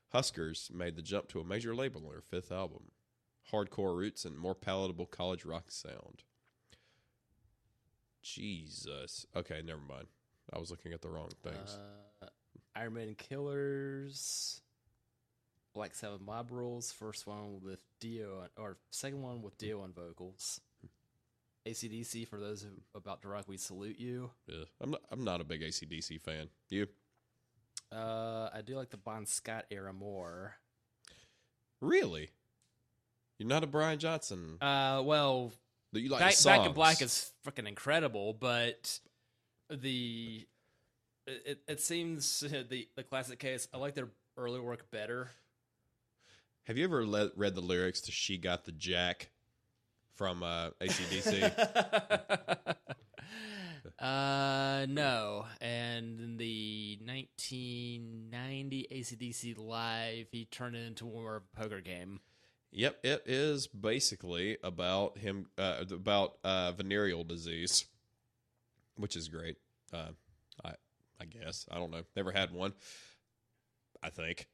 Huskers made the jump to a major label on their 5th album. Hardcore roots and more palatable college rock sound. Jesus. Okay, never mind. I was looking at the wrong things. Iron Maiden Killers. Black Sabbath Mob Rules. First one with Dio, or second one with Dio on vocals. AC/DC, for those who about to rock, we salute you. Yeah, I'm not a big AC/DC fan. You? I do like the Bon Scott era more. Really? You're not a Brian Johnson? Well, You like Back, the songs. Back in Black is freaking incredible, but it seems the classic case. I like their early work better. Have you ever read the lyrics to "She Got the Jack" from AC/DC? No. And in the 1990 AC/DC Live, he turned it into more of a poker game. Yep, it is basically about him, about venereal disease, which is great. I guess. I don't know. Never had one. I think.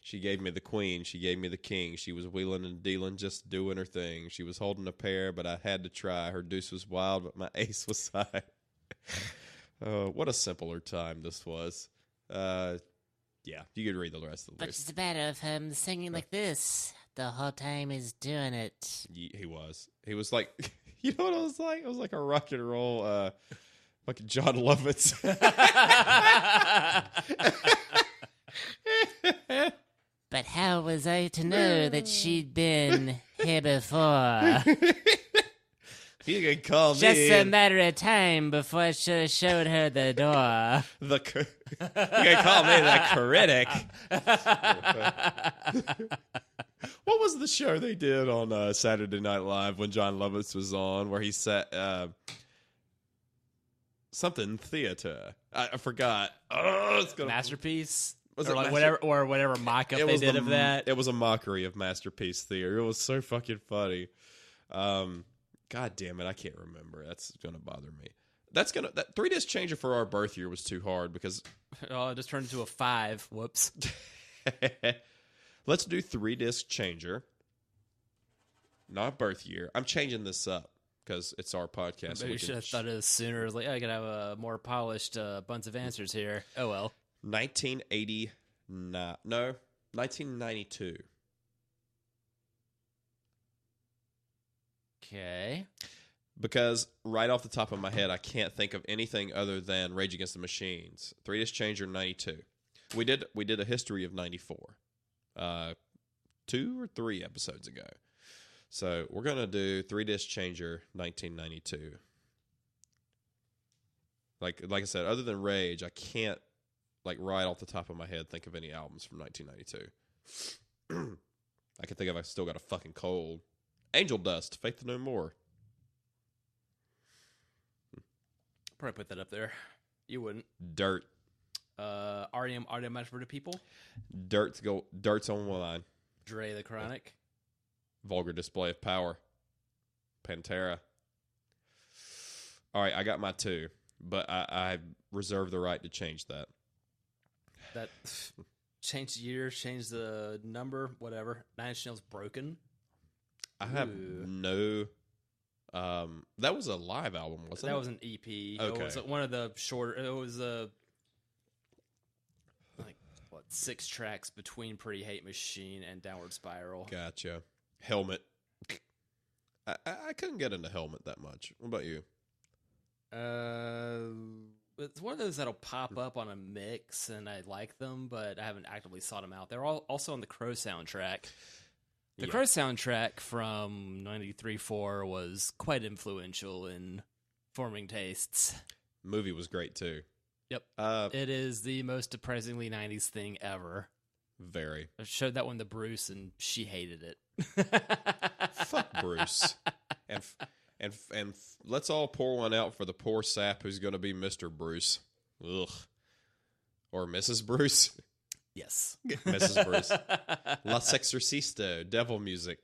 She gave me the queen. She gave me the king. She was wheeling and dealing, just doing her thing. She was holding a pair, but I had to try. Her deuce was wild, but my ace was high. What a simpler time this was. Yeah, you could read the rest of the But lyrics. it's a matter of him singing like this the whole time he's doing it. He was. He was like, you know what I was like? I was like a rock and roll, like John Lovitz. But how was I to know that she'd been here before? You can call me Just a matter of time before I should have showed her the door. you can call me the critic. What was the show they did on Saturday Night Live when John Lovitz was on, where he sat something theater? I forgot. Oh, it's gonna Masterpiece, Was or it like Master- whatever mock-up they did of that. It was a mockery of Masterpiece Theater. It was so fucking funny. God damn it, I can't remember. That's gonna bother me. That 3-disc changer for our birth year was too hard because Oh, it just turned into a 5. Whoops. let's do 3-disc changer, not birth year. I'm changing this up because it's our podcast. Maybe you should have thought of it sooner. It was like, I gotta have a more polished bunch of answers here. Oh well. 1989. No, 1992. Okay. Because right off the top of my head, I can't think of anything other than Rage Against the Machines. 3-disc changer 92. We did a history of 94, 2 or 3 episodes ago. So we're gonna do 3-disc changer 1992. Like I said, other than Rage, I can't right off the top of my head think of any albums from 1992. I can think of I Still Got a Fucking Cold, Angel Dust, Faith No More. Probably put that up there. You wouldn't. Dirt. REM Match for the People. Dirt's on one line. Dre the Chronic. Vulgar Display of Power. Pantera. All right, I got my 2, but I reserve the right to change that. That changed the year, changed the number, whatever. 9 Inch Nails Broken. I have no. That was a live album, wasn't it? That was an EP. Okay. It was one of the shorter. It was like 6 tracks between Pretty Hate Machine and Downward Spiral. Gotcha. Helmet. I couldn't get into Helmet that much. What about you? It's one of those that'll pop up on a mix, and I like them, but I haven't actively sought them out. They're also on the Crow soundtrack. The Crow soundtrack from 93-4 was quite influential in forming tastes. Movie was great too. Yep. It is the most depressingly 90s thing ever. Very. I showed that one to Bruce, and she hated it. Fuck Bruce. And let's all pour one out for the poor sap who's going to be Mr. Bruce. Ugh. Or Mrs. Bruce. Yes. Mrs. Bruce. La Sexorcisto, Devil Music,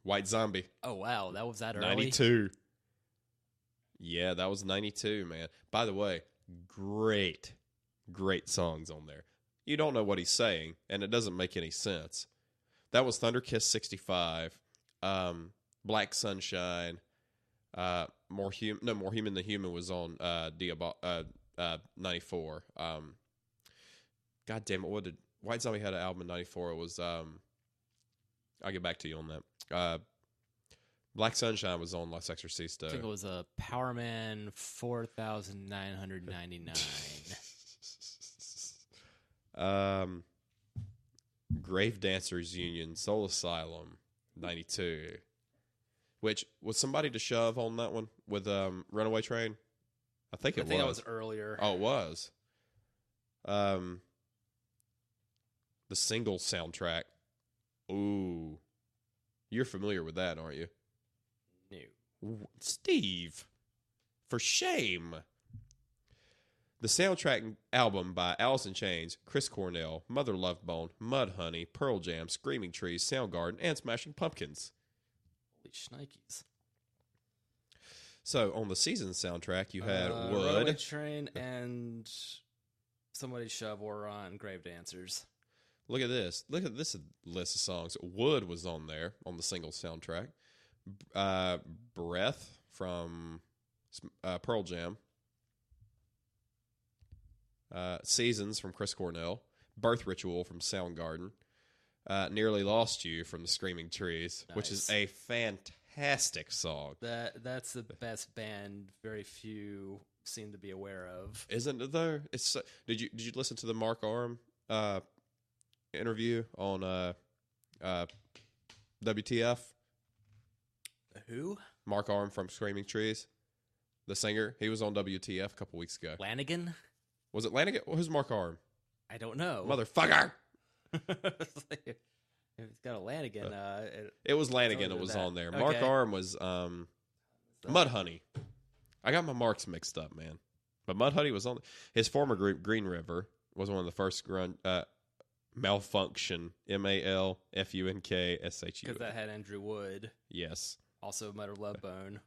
White Zombie. Oh, wow. That was that early? 92. Yeah, that was 92, man. By the way, great songs on there. You don't know what he's saying, and it doesn't make any sense. That was Thunder Kiss 65, Black Sunshine, More Human Than Human was on 94. God damn it, what did White Zombie had an album in 94? It was I'll get back to you on that. Black Sunshine was on La Sexorcisto. I think it was a Power Man 4,999. Grave Dancers Union, Soul Asylum, 92. Which was somebody to shove on that one with Runaway Train? I think that was earlier. Oh, it was. The single soundtrack. Ooh. You're familiar with that, aren't you? No. Steve. For shame. The soundtrack album by Alice in Chains, Chris Cornell, Mother Love Bone, Mudhoney, Pearl Jam, Screaming Trees, Soundgarden, and Smashing Pumpkins. Holy shnikes. So, on the season soundtrack, you had Runaway Wood. Train and Somebody Shove were on Grave Dancers. Look at this. Look at this list of songs. Wood was on there on the single soundtrack. Breath from Pearl Jam. Seasons from Chris Cornell. Birth Ritual from Soundgarden. Nearly Lost You from the Screaming Trees, Nice. which is a fantastic song. That's the best band very few seem to be aware of. Isn't it though? It's did you listen to the Mark Arm interview on WTF? Who? Mark Arm from Screaming Trees, the singer. He was on WTF a couple weeks ago. Lanigan? Was it Lanigan? Who's Mark Arm? I don't know. Motherfucker! It's got a Lanigan. It was Lanigan. Tell It me was that. on there. Mark Okay. Arm was Mudhoney. I got my marks mixed up, man. But Mudhoney was on his former group. Green River was one of the first Malfunction. MALFUNKSHU. Because that had Andrew Wood, Yes. also Mother Love Bone,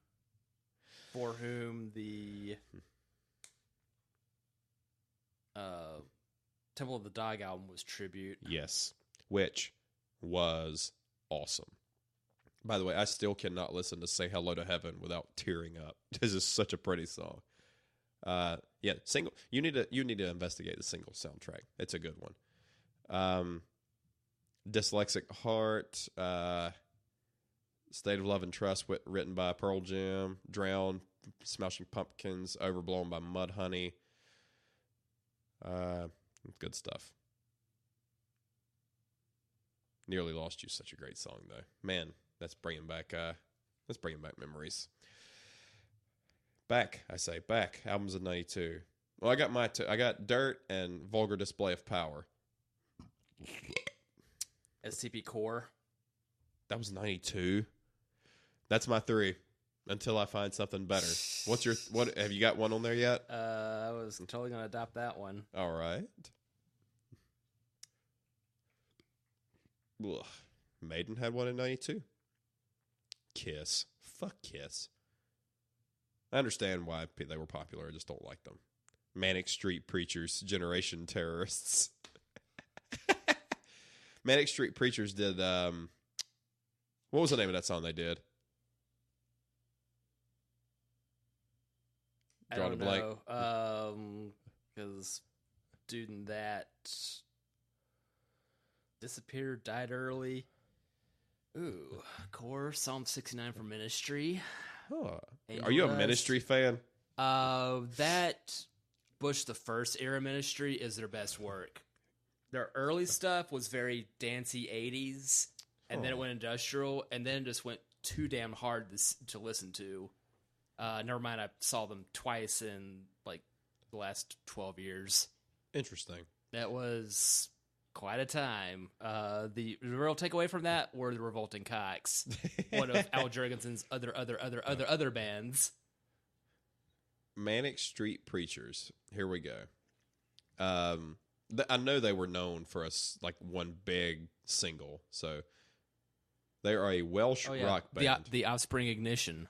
for whom the Temple of the Dog album was tribute. Yes. Which was awesome. By the way, I still cannot listen to Say Hello to Heaven without tearing up. This is such a pretty song. Yeah, single. You need to investigate the single soundtrack. It's a good one. Dyslexic Heart, State of Love and Trust, written by Pearl Jam. Drown, Smashing Pumpkins, Overblown by Mudhoney. Good stuff. Nearly Lost You, such a great song though. Man, that's bringing back memories. Back. Albums of '92. Well, I got Dirt and Vulgar Display of Power. STP Core. That was '92. That's my 3. Until I find something better. What have you got one on there yet? I was totally gonna adopt that one. All right. Ugh. Maiden had one in '92. Kiss. Fuck Kiss. I understand why they were popular. I just don't like them. Manic Street Preachers, Generation Terrorists. Manic Street Preachers did, what was the name of that song they did? Drawing a blank. Because doing that disappeared, died early. Ooh, Core, Psalm 69 for Ministry. Huh. Angel Are you a Dust. Ministry fan? That Bush the First era Ministry is their best work. Their early stuff was very dancey 80s, and then it went industrial, and then it just went too damn hard to listen to. Never mind, I saw them twice in like the last 12 years. Interesting. That was quite a time. The real takeaway from that were the Revolting Cocks, one of Al Jurgensen's other bands. Manic Street Preachers. Here we go. I know they were known for one big single. So they are a Welsh rock band. The Offspring Ignition.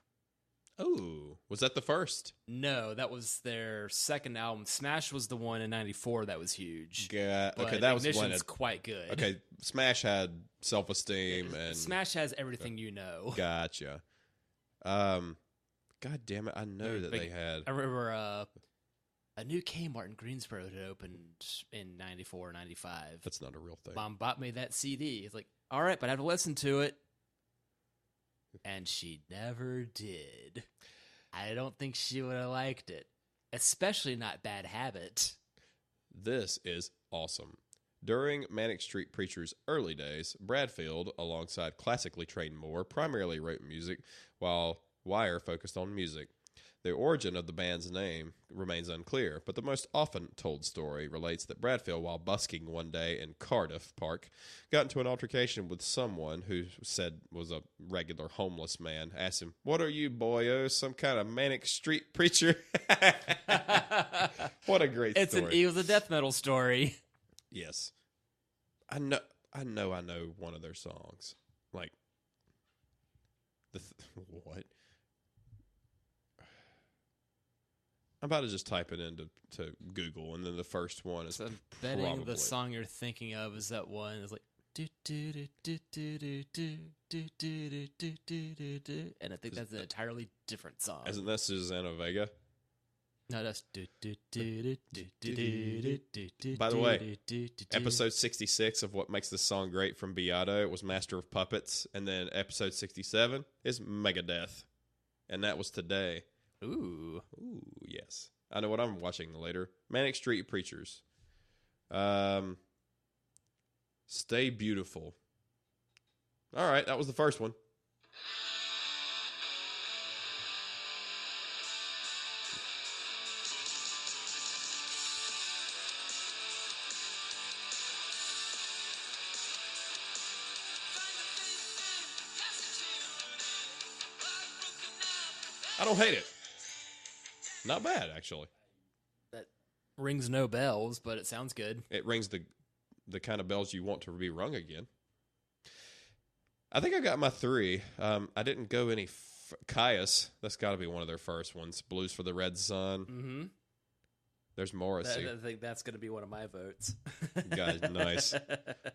Oh, was that the first? No, that was their second album. Smash was the one in '94 that was huge. Okay, But that was Ignition's quite good. Okay, Smash had Self-Esteem and Smash has everything you know. Gotcha. God damn it! I know that they had. I remember a new Kmart in Greensboro had opened in '94, '95. That's not a real thing. Mom bought me that CD. It's like, all right, but I have to listen to it. And she never did. I don't think she would have liked it. Especially not Bad Habit. This is awesome. During Manic Street Preacher's early days, Bradfield, alongside classically trained Moore, primarily wrote music, while Wire focused on music. The origin of the band's name remains unclear, but the most often told story relates that Bradfield, while busking one day in Cardiff Park, got into an altercation with someone who said was a regular homeless man. Asked him, "What are you, boyo? Some kind of manic street preacher?" What a great It's story. an Eagles of Death Metal story. Yes. I know one of their songs. Like, what? I'm about to just type it into Google, and then the first one is I'm betting probably the song you're thinking of is that one. It's like do do do do do do do do do do do do, and I think that's an entirely different song. Isn't that Susanna Vega? No, that's do do do do do do do do do. By the way, episode 66 of what makes this song great from Beato was Master of Puppets, and then episode 67 is Megadeth, and that was today. Ooh, Yes. I know what I'm watching later. Manic Street Preachers. Stay Beautiful. All right, that was the first one. I don't hate it. Not bad, actually. that rings no bells, but it sounds good. It rings the kind of bells you want to be rung again. I think I got my 3. I didn't go any Caius. That's got to be one of their first ones. Blues for the Red Sun. Mm-hmm. There's Morrissey. I think that's going to be one of my votes. Guys, nice.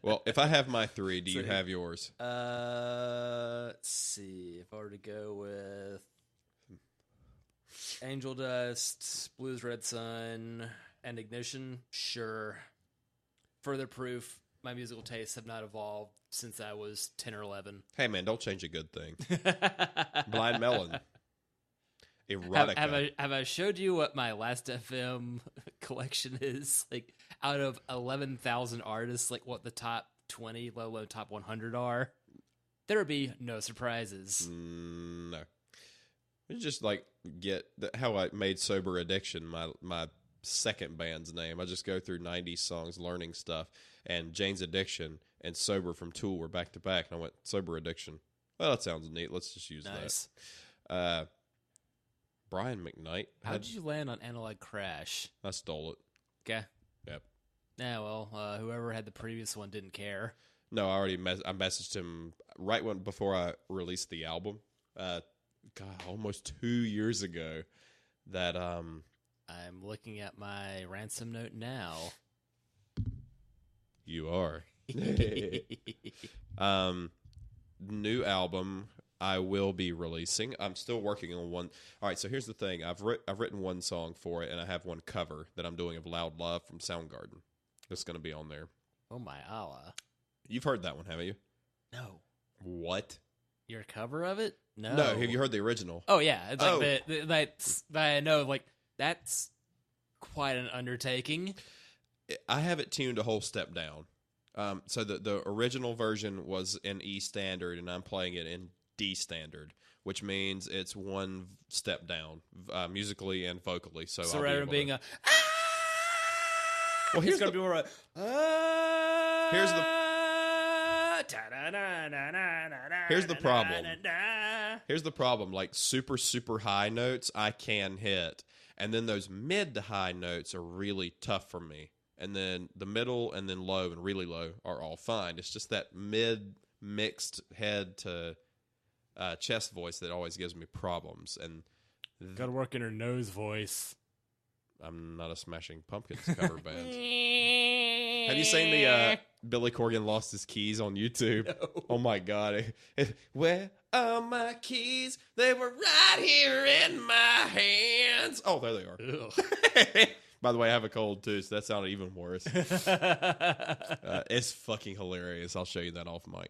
Well, if I have my 3, do you have yours? Let's see. If I were to go with Angel Dust, Blues Red Sun, and Ignition, sure. Further proof my musical tastes have not evolved since I was 10 or 11. Hey, man, don't change a good thing. Blind Melon. Erotica. Have I showed you what my Last FM collection is? Like, out of 11,000 artists, like what the top 20, let alone top 100 are? There would be no surprises. No. It's just like how I made Sober Addiction my second band's name. I just go through 90s songs learning stuff, and Jane's Addiction and Sober from Tool were back to back, and I went, Sober Addiction. Well, that sounds neat. Let's just use that. Brian McKnight. How did you land on Analog Crash? I stole it. Okay. Yep. Yeah, well, whoever had the previous one didn't care. No, I already I messaged him right before I released the album. Almost 2 years ago. That I'm looking at my ransom note now. You are. New album I will be releasing. I'm still working on one. All right, so here's the thing. I've written one song for it, and I have one cover that I'm doing of Loud Love from Soundgarden. It's going to be on there. Oh my Allah. You've heard that one, haven't you? No. What? Your cover of it? No. No, have you heard the original? Oh yeah, it's like I know, like that's quite an undertaking. I have it tuned a whole step down. So the original version was in E standard, and I'm playing it in D standard, which means it's one step down musically and vocally. So rather than being well, here's gonna be more. Here's the problem. Here's the problem. Like super, super high notes, I can hit. And then those mid to high notes are really tough for me. And then the middle and then low and really low are all fine. It's just that mid mixed head to chest voice that always gives me problems. And got to work in her nose voice. I'm not a Smashing Pumpkins cover band. Have you seen the Billy Corgan Lost His Keys on YouTube? No. Oh my God. Where are my keys? They were right here in my hands. Oh, there they are. By the way, I have a cold too, so that sounded even worse. It's fucking hilarious. I'll show you that off mic.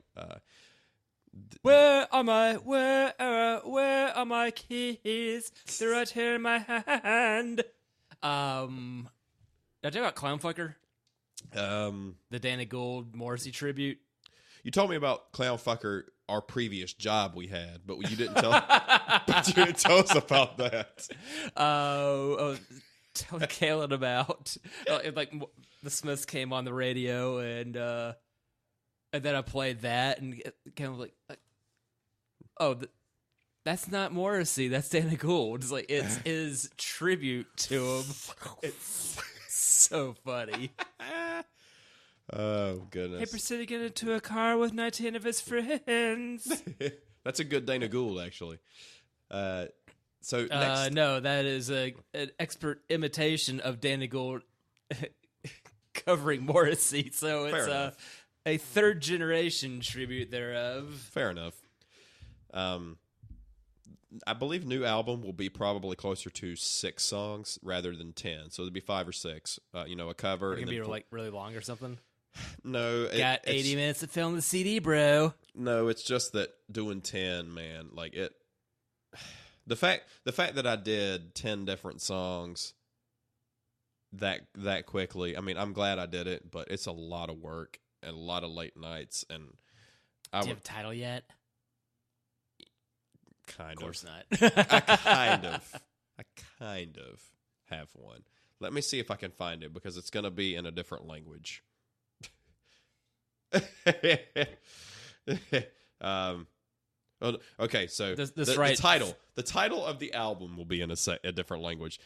Where are my keys? They're right here in my hand. Did I talk about Clownfucker? The Dana Gould Morrissey tribute. You told me about Clownfucker, our previous job we had, but you didn't tell. But you didn't tell us about that. Telling Kalen about like the Smiths came on the radio, and then I played that, and Kalen was like, "Oh, that's not Morrissey. That's Dana Gould." It's like it's his tribute to him. It's so funny. Oh, goodness. Hey, proceeded to get into a car with 19 of his friends. That's a good Dana Gould, actually. So next... No, that is an expert imitation of Dana Gould covering Morrissey. So it's a third generation tribute thereof. Fair enough. I believe new album will be probably closer to 6 songs rather than 10. So it'll be 5 or 6. A cover. It's going to be like really long or something? No. Got 80 minutes to film the CD, bro. No, it's just that doing 10, man, like it. The fact that I did 10 different songs that quickly, I mean, I'm glad I did it, but it's a lot of work and a lot of late nights. And Do you have a title yet? Kind of. Of course not. I kind of have one. Let me see if I can find it because it's going to be in a different language. Okay, so the title of the album will be in a different language.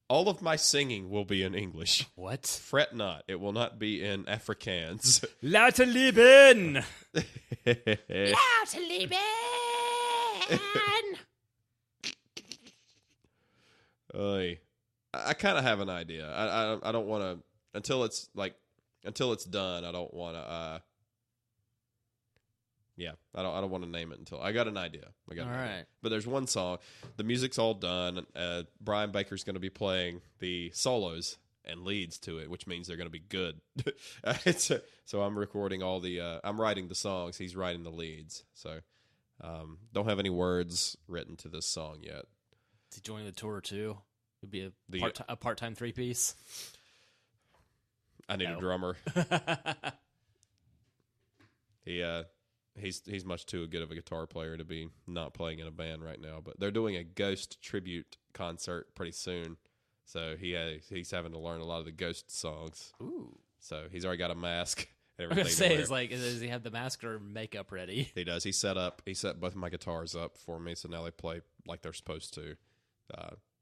All of my singing will be in English. What? Fret not, it will not be in Afrikaans. Lauter Leben! Lauter Leben! I kind of have an idea. I don't want to until it's done. I don't want to. I don't want to name it until I got an idea. All right. But there's one song. The music's all done. Brian Baker's going to be playing the solos and leads to it, which means they're going to be good. So I'm recording all the. I'm writing the songs. He's writing the leads. So don't have any words written to this song yet. Is he joining the tour too? It'd be a part-time 3-piece. I need a drummer. He's much too good of a guitar player to be not playing in a band right now. But they're doing a Ghost tribute concert pretty soon, so he's having to learn a lot of the Ghost songs. Ooh! So he's already got a mask. I was gonna say, does he have the mask or makeup ready? He does. He set both of my guitars up for me, so now they play like they're supposed to.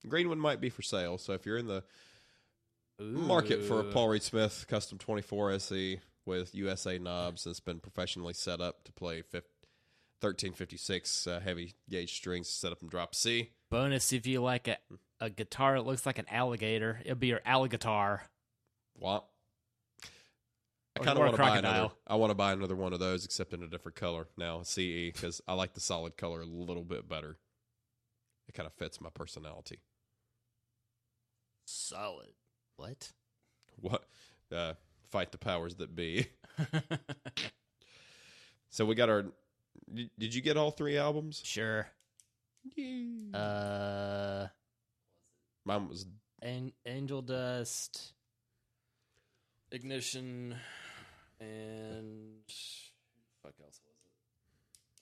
Green one might be for sale, so if you're in the market for a Paul Reed Smith Custom 24 SE with USA knobs that's been professionally set up to play 1356 heavy gauge strings, set up and drop C. Bonus if you like a guitar that looks like an alligator, it'll be your alligator. What? I kind of want to buy another. I want to buy another one of those, except in a different color now, CE, because I like the solid color a little bit better. It kind of fits my personality. Solid. What? What? Fight the powers that be. So we got our. Did you get all 3 albums? Sure. Yeah. Mine was Angel Dust, Ignition, and fuck else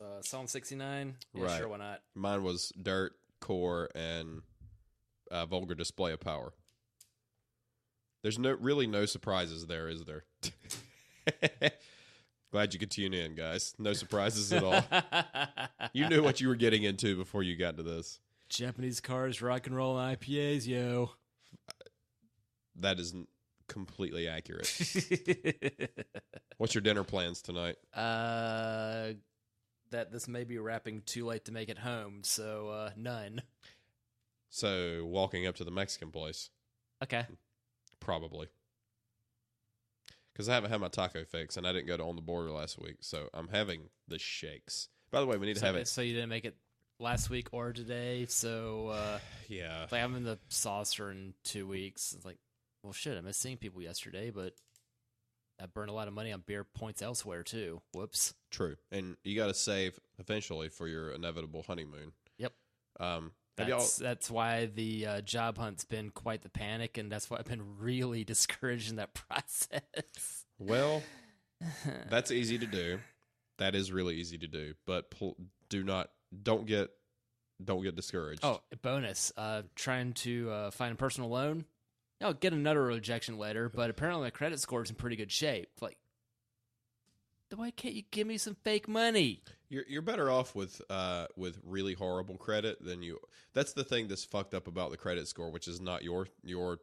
was it? Psalm 69. Yeah, right. Sure, why not? Mine was Dirt, Core, and Vulgar Display of Power. There's really no surprises there, is there? Glad you could tune in, guys. No surprises at all. You knew what you were getting into before you got to this. Japanese cars, rock and roll, and IPAs, yo. That is completely accurate. What's your dinner plans tonight? That this may be wrapping too late to make it home, so none. So walking up to the Mexican place. Okay. Probably. Because I haven't had my taco fix, and I didn't go to On the Border last week, so I'm having the shakes. By the way, we need to have it. So you didn't make it last week or today, so yeah. Like I'm in the saucer in 2 weeks. It's like, well, shit, I missed seeing people yesterday, but I burned a lot of money on beer points elsewhere too. Whoops. True, and you got to save eventually for your inevitable honeymoon. Yep. Have y'all- That's why the job hunt's been quite the panic, and that's why I've been really discouraged in that process. Well, that's easy to do. That is really easy to do, but don't get discouraged. Oh, bonus! Trying to find a personal loan. I'll get another rejection letter, but apparently my credit score is in pretty good shape. Like, why can't you give me some fake money? You're better off with really horrible credit than you. That's the thing that's fucked up about the credit score, which is not your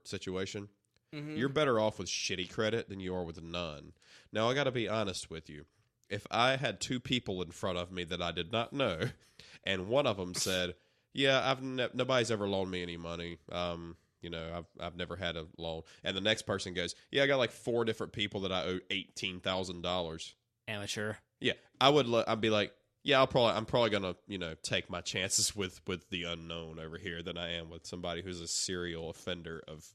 situation. Mm-hmm. You're better off with shitty credit than you are with none. Now, I got to be honest with you. If I had two people in front of me that I did not know, and one of them said, "Yeah, nobody's ever loaned me any money. I've never had a loan," and the next person goes, "Yeah, I got like 4 different people that I owe $18,000." Amateur. Yeah, I'd be like, yeah, I'm probably gonna take my chances with the unknown over here than I am with somebody who's a serial offender of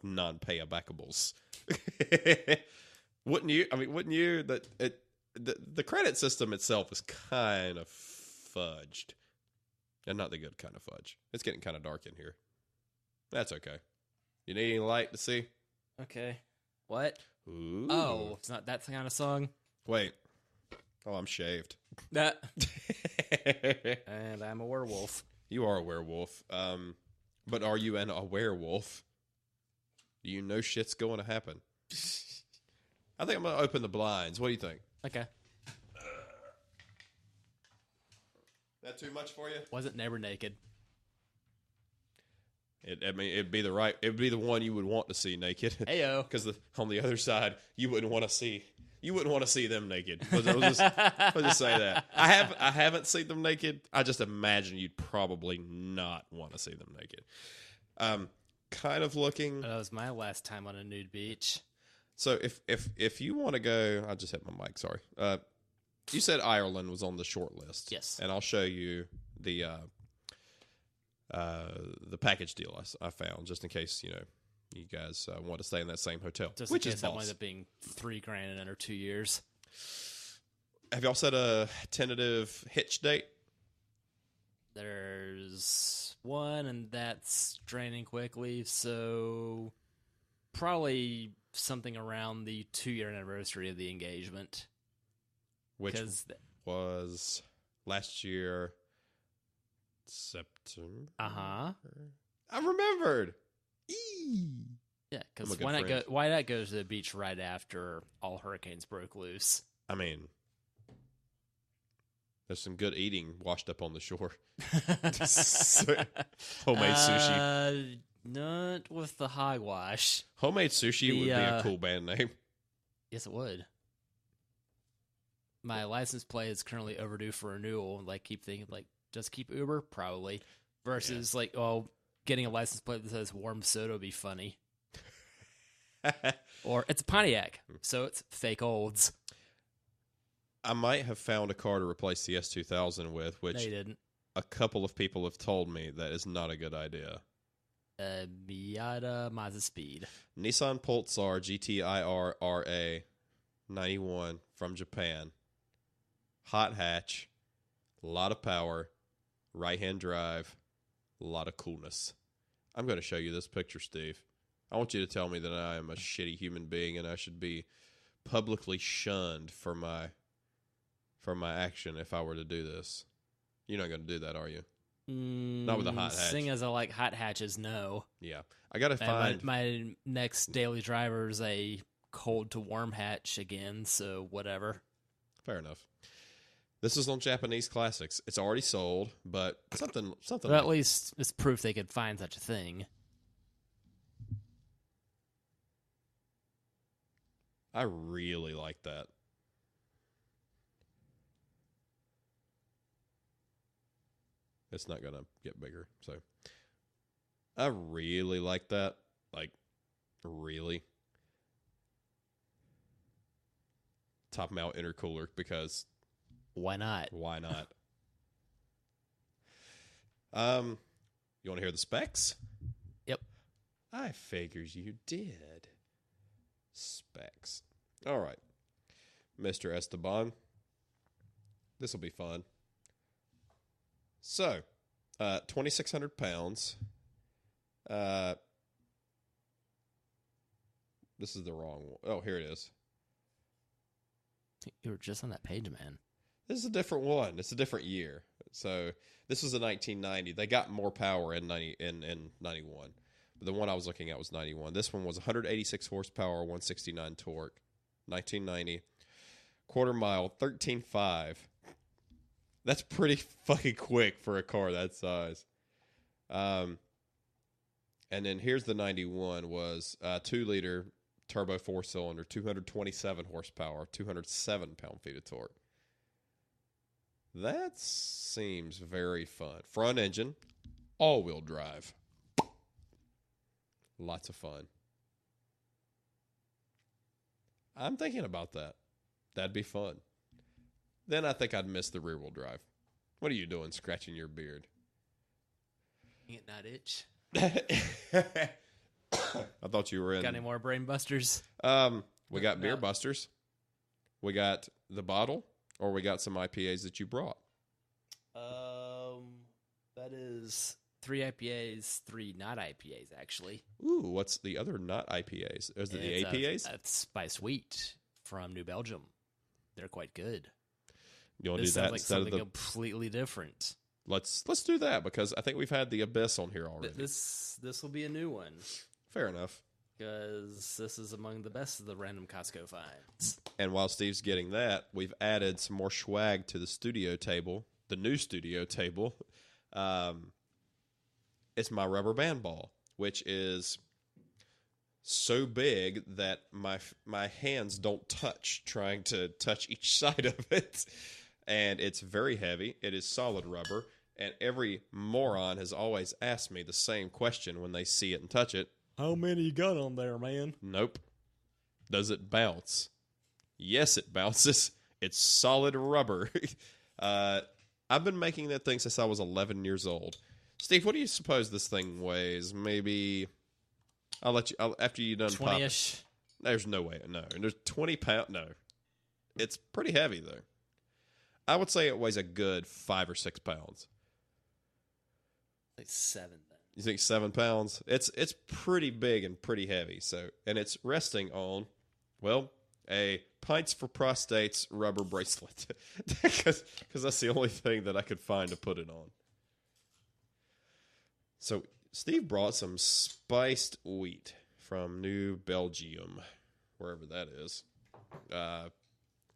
non-payabackables. Wouldn't you? I mean, wouldn't you? The credit system itself is kind of fudged, and not the good kind of fudge. It's getting kind of dark in here. That's okay. You need any light to see? Okay. What? Ooh. Oh, it's not that kind of song. Wait. Oh, I'm shaved. That. And I'm a werewolf. You are a werewolf. But are you a werewolf? Do you know shit's going to happen? I think I'm going to open the blinds. What do you think? Okay. That too much for you? Wasn't never naked. It'd be the one you would want to see naked. Heyo. Because on the other side, you wouldn't want to see them naked. I'll just say that. I haven't seen them naked. I just imagine you'd probably not want to see them naked. Kind of looking. That was my last time on a nude beach. So if you want to go, I just hit my mic. Sorry. You said Ireland was on the short list. Yes. And I'll show you the package deal I found, just in case you guys want to stay in that same hotel. Just which in is case that boss. winds up being $3,000 in under 2 years. Have y'all set a tentative hitch date? There's one, and that's draining quickly, so probably something around the 2-year anniversary of the engagement. Which was last year, September. Uh-huh. I remembered. Eee. Yeah, I'm a because good why not go to the beach right after all hurricanes broke loose? I mean, there's some good eating washed up on the shore. Homemade sushi. Not with the hogwash. Homemade sushi would be a cool band name. Yes, it would. My license plate is currently overdue for renewal. Keep thinking, just keep Uber? Probably. Versus, getting a license plate that says warm soda would be funny. Or it's a Pontiac, so it's fake olds. I might have found a car to replace the S2000 with, which No, you didn't. a couple of people have told me that is not a good idea. Miata Mazda Speed. Nissan Pulsar GTIR RA 91 from Japan. Hot hatch, a lot of power, right-hand drive, a lot of coolness. I'm going to show you this picture, Steve. I want you to tell me that I am a shitty human being and I should be publicly shunned for my action if I were to do this. You're not going to do that, are you? Not with a hot hatch. Seeing as I like hot hatches, no. Yeah. I got to find... My next daily driver is a cold to warm hatch again, so whatever. Fair enough. This is on Japanese Classics. It's already sold, but something. Well, at least it's proof they could find such a thing. I really like that. It's not going to get bigger, so. I really like that. Really. Top mount intercooler, because... Why not? Why not? You want to hear the specs? Yep. I figures you did. Specs. All right. Mr. Esteban. This will be fun. So, 2,600 pounds. This is the wrong one. Oh, here it is. You were just on that page, man. This is a different one. It's a different year. So this was a 1990. They got more power in 91. But the one I was looking at was 91. This one was 186 horsepower, 169 torque, 1990. Quarter mile, 13.5. That's pretty fucking quick for a car that size. And then here's the 91 was 2-liter turbo 4-cylinder, 227 horsepower, 207 pound-feet of torque. That seems very fun. Front engine, all-wheel drive. Lots of fun. I'm thinking about that. That'd be fun. Then I think I'd miss the rear-wheel drive. What are you doing scratching your beard? It not itch. I thought you were in. Got any more brain busters? We got beer busters. We got the bottle, or we got some IPAs that you brought. That is 3 IPAs, 3 not IPAs, actually. Ooh, what's the other not IPAs? Is it the APAs? That's Spice Wheat from New Belgium. They're quite good. You want to This do that sounds like instead of something the? completely different. Let's do that because I think we've had the Abyss on here already. This will be a new one Fair enough. because this is among the best of the random Costco finds. And while Steve's getting that, we've added some more swag to the studio table, the new studio table. It's my rubber band ball, which is so big that my hands don't touch trying to touch each side of it. And it's very heavy. It is solid rubber. And every moron has always asked me the same question when they see it and touch it. How many you got on there, man? Nope. Does it bounce? Yes, it bounces. It's solid rubber. I've been making that thing since I was 11 years old. Steve, what do you suppose this thing weighs? Maybe after you're done popping. 20-ish. There's no way. No. There's 20 pounds. No. It's pretty heavy, though. I would say it weighs a good 5 or 6 pounds. Like 7 then. You think 7 pounds? It's pretty big and pretty heavy. So, and it's resting on, well, a Pints for Prostates rubber bracelet, because that's the only thing that I could find to put it on. So Steve brought some spiced wheat from New Belgium, wherever that is.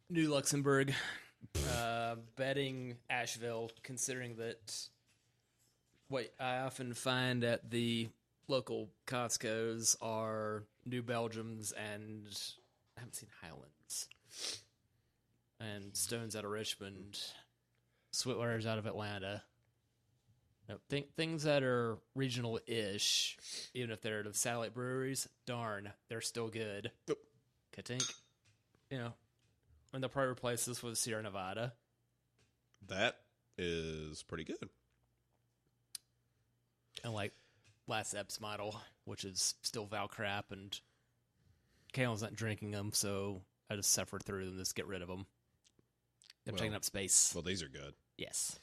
New Luxembourg. Betting Asheville, considering that what I often find at the local Costco's are New Belgiums and I haven't seen Highlands. And Stones out of Richmond. Sweetwater's out of Atlanta. No, things that are regional-ish, even if they're the satellite breweries, darn, they're still good. Yep. Katink, and they'll probably replace this with Sierra Nevada. That is pretty good. And like last Epps model, which is still Val crap, and Kalen's not drinking them, so I just suffer through them, just get rid of them. They're taking up space. Well, these are good. Yes.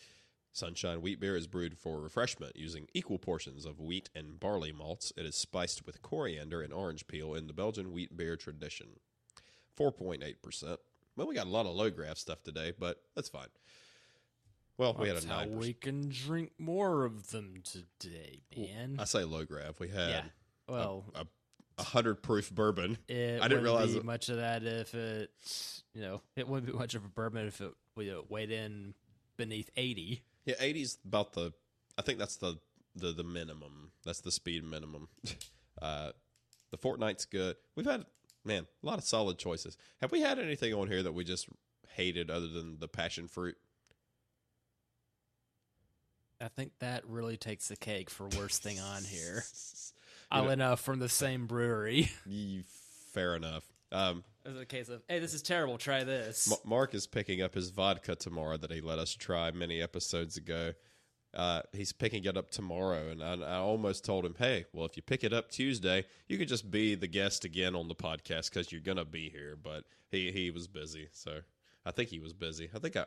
Sunshine Wheat Beer is brewed for refreshment using equal portions of wheat and barley malts. It is spiced with coriander and orange peel in the Belgian wheat beer tradition. 4.8%. Well, we got a lot of low graph stuff today, but that's fine. Well, we had a 9%. How we can drink more of them today, man. I say low graph. We had well, a 100 proof bourbon. I didn't realize be much of that if it, it wouldn't be much of a bourbon if it weighed in beneath 80. Yeah, 80's about I think that's the minimum. That's the speed minimum. The Fortnite's good. We've had, a lot of solid choices. Have we had anything on here that we just hated other than the passion fruit? I think that really takes the cake for worst thing on here. Oddly enough, from the same brewery. Fair enough. As a case of, hey, this is terrible, try this. Mark is picking up his vodka tomorrow that he let us try many episodes ago. He's picking it up tomorrow, and I almost told him, hey, well, if you pick it up Tuesday, you could just be the guest again on the podcast because you're going to be here. But he was busy, so I think he was busy. I think I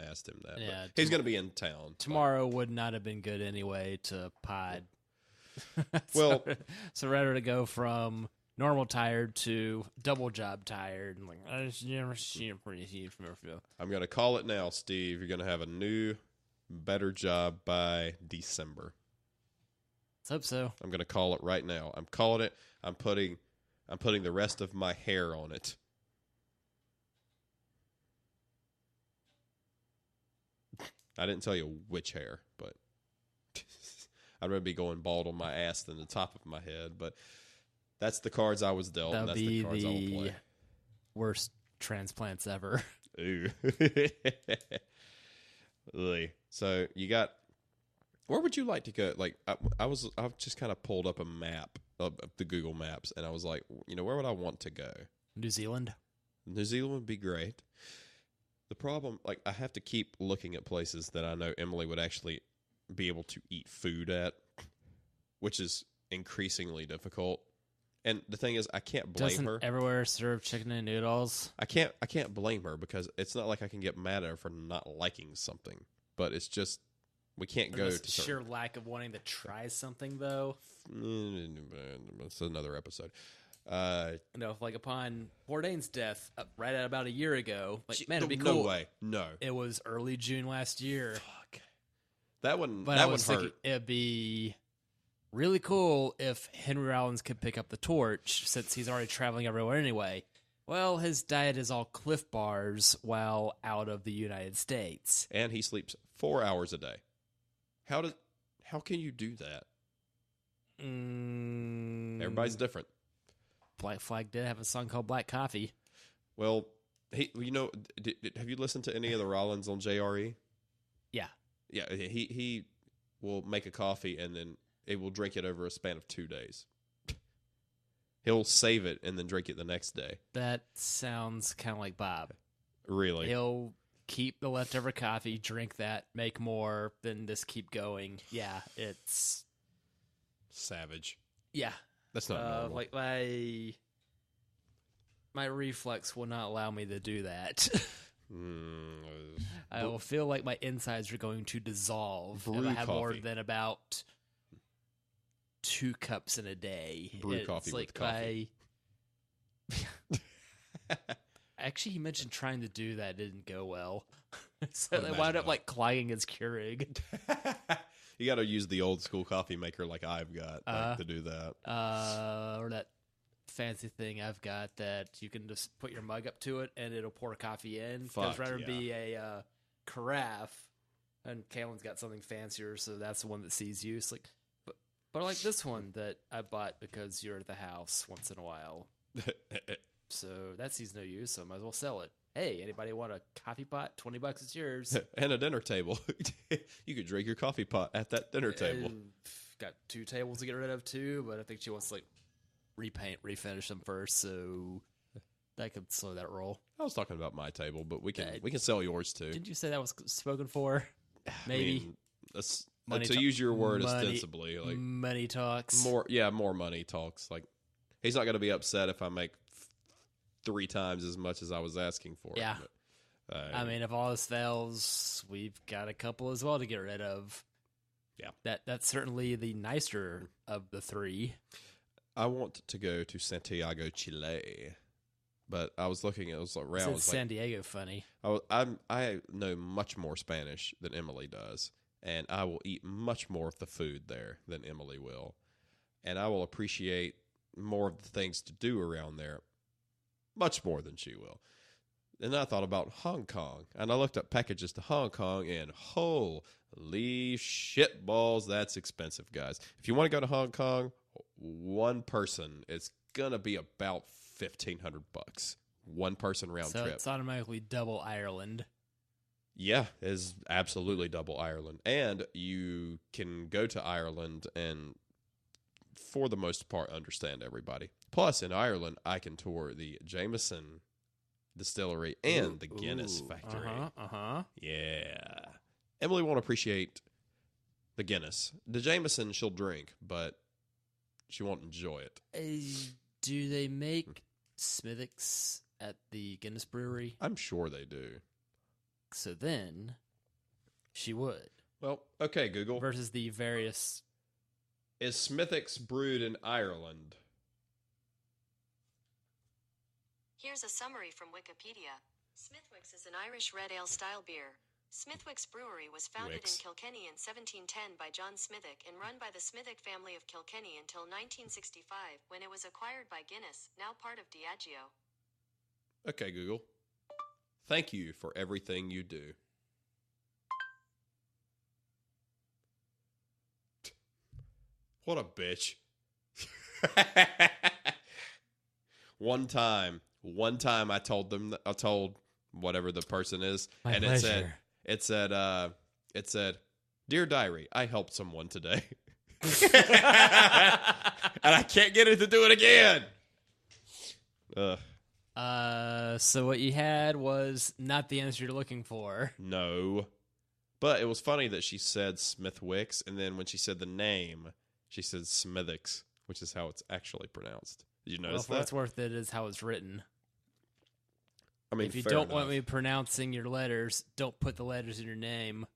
asked him that. Yeah, he's going to be in town Tomorrow would not have been good anyway to pod. Well, so rather to go from normal tired to double job tired. And like, I'm going to call it now, Steve. You're going to have a new, better job by December. Let's hope so. I'm going to call it right now. I'm calling it. I'm putting the rest of my hair on it. I didn't tell you which hair, but I'd rather be going bald on my ass than the top of my head. But that's the cards I was dealt, and that's the cards I will play. Worst transplants ever. Ooh. Really. So you got. Where would you like to go? Like I've just kind of pulled up a map of the Google Maps, and I was like, where would I want to go? New Zealand. New Zealand would be great. The problem, I have to keep looking at places that I know Emily would actually be able to eat food at, which is increasingly difficult. And the thing is, I can't blame her. Everywhere serve chicken and noodles? I can't blame her because it's not like I can get mad at her for not liking something. But it's just, we can't go to sheer lack of wanting to try something, though. It's another episode. Upon Bourdain's death, right at about a year ago, it'd be cool. No way, no. It was early June last year. Fuck. That one hurt. It'd be really cool if Henry Rollins could pick up the torch, since he's already traveling everywhere anyway. Well, his diet is all Cliff Bars while out of the United States. And he sleeps 4 hours a day. How can you do that? Everybody's different. Black Flag did have a song called Black Coffee. Well, have you listened to any of the Rollins on JRE? Yeah. Yeah, he will make a coffee and then it will drink it over a span of 2 days. He'll save it and then drink it the next day. That sounds kind of like Bob. Really? He'll keep the leftover coffee, drink that, make more, then just keep going. Yeah, it's savage. Yeah. That's not normal. My reflex will not allow me to do that. I will feel like my insides are going to dissolve if I have more than about 2 cups in a day. Brew coffee with coffee. Actually, he mentioned trying to do that. It didn't go well. So they wound up clogging his Keurig. You got to use the old school coffee maker like I've got to do that. Or that fancy thing I've got that you can just put your mug up to it and it'll pour coffee in. Because rather than be a carafe, and Kalen's got something fancier, so that's the one that sees use. But I like this one that I bought because you're at the house once in a while. So that sees no use, so I might as well sell it. Hey, anybody want a coffee pot? $20, it's yours. And a dinner table. You could drink your coffee pot at that dinner table. Got 2 tables to get rid of too, but I think she wants to refinish them first, so that could slow that roll. I was talking about my table, but we can sell yours too. Didn't you say that was spoken for? Maybe. I mean, to use your word ostensibly, money talks. More money talks. He's not going to be upset if I make 3 times as much as I was asking for. Yeah. But, I mean, if all this fails, we've got a couple as well to get rid of. Yeah. That's certainly the nicer of the 3. I want to go to Santiago, Chile. But I was looking, it was around. San Diego funny. I know much more Spanish than Emily does. And I will eat much more of the food there than Emily will. And I will appreciate more of the things to do around there. Much more than she will. And I thought about Hong Kong. And I looked up packages to Hong Kong, and holy shit balls, that's expensive, guys. If you want to go to Hong Kong, one person, it's going to be about $1,500. One person round trip. So it's automatically double Ireland. Yeah, it's absolutely double Ireland. And you can go to Ireland and, for the most part, understand everybody. Plus, in Ireland, I can tour the Jameson distillery and the Guinness factory. Yeah. Emily won't appreciate the Guinness. The Jameson she'll drink, but she won't enjoy it. Do they make Smithwick's at the Guinness Brewery. I'm sure they do. So then she would. Well, okay, Google. Versus the various... Is Smithwick's brewed in Ireland? Here's a summary from Wikipedia. Smithwick's is an Irish red ale style beer. Smithwick's Brewery was founded in Kilkenny in 1710 by John Smithwick and run by the Smithwick family of Kilkenny until 1965, when it was acquired by Guinness, now part of Diageo. Okay, Google. Thank you for everything you do. What a bitch. One time I told whatever the person is, My and pleasure. it said, "Dear Diary, I helped someone today." And I can't get it to do it again. So what you had was not the answer you're looking for. No. But it was funny that she said Smithwick's, and then when she said the name, she said Smithwick's, which is how it's actually pronounced. Did you Well, notice for what's worth, it is how it's written. I mean, if you fair don't enough. want me pronouncing your letters, don't put the letters in your name.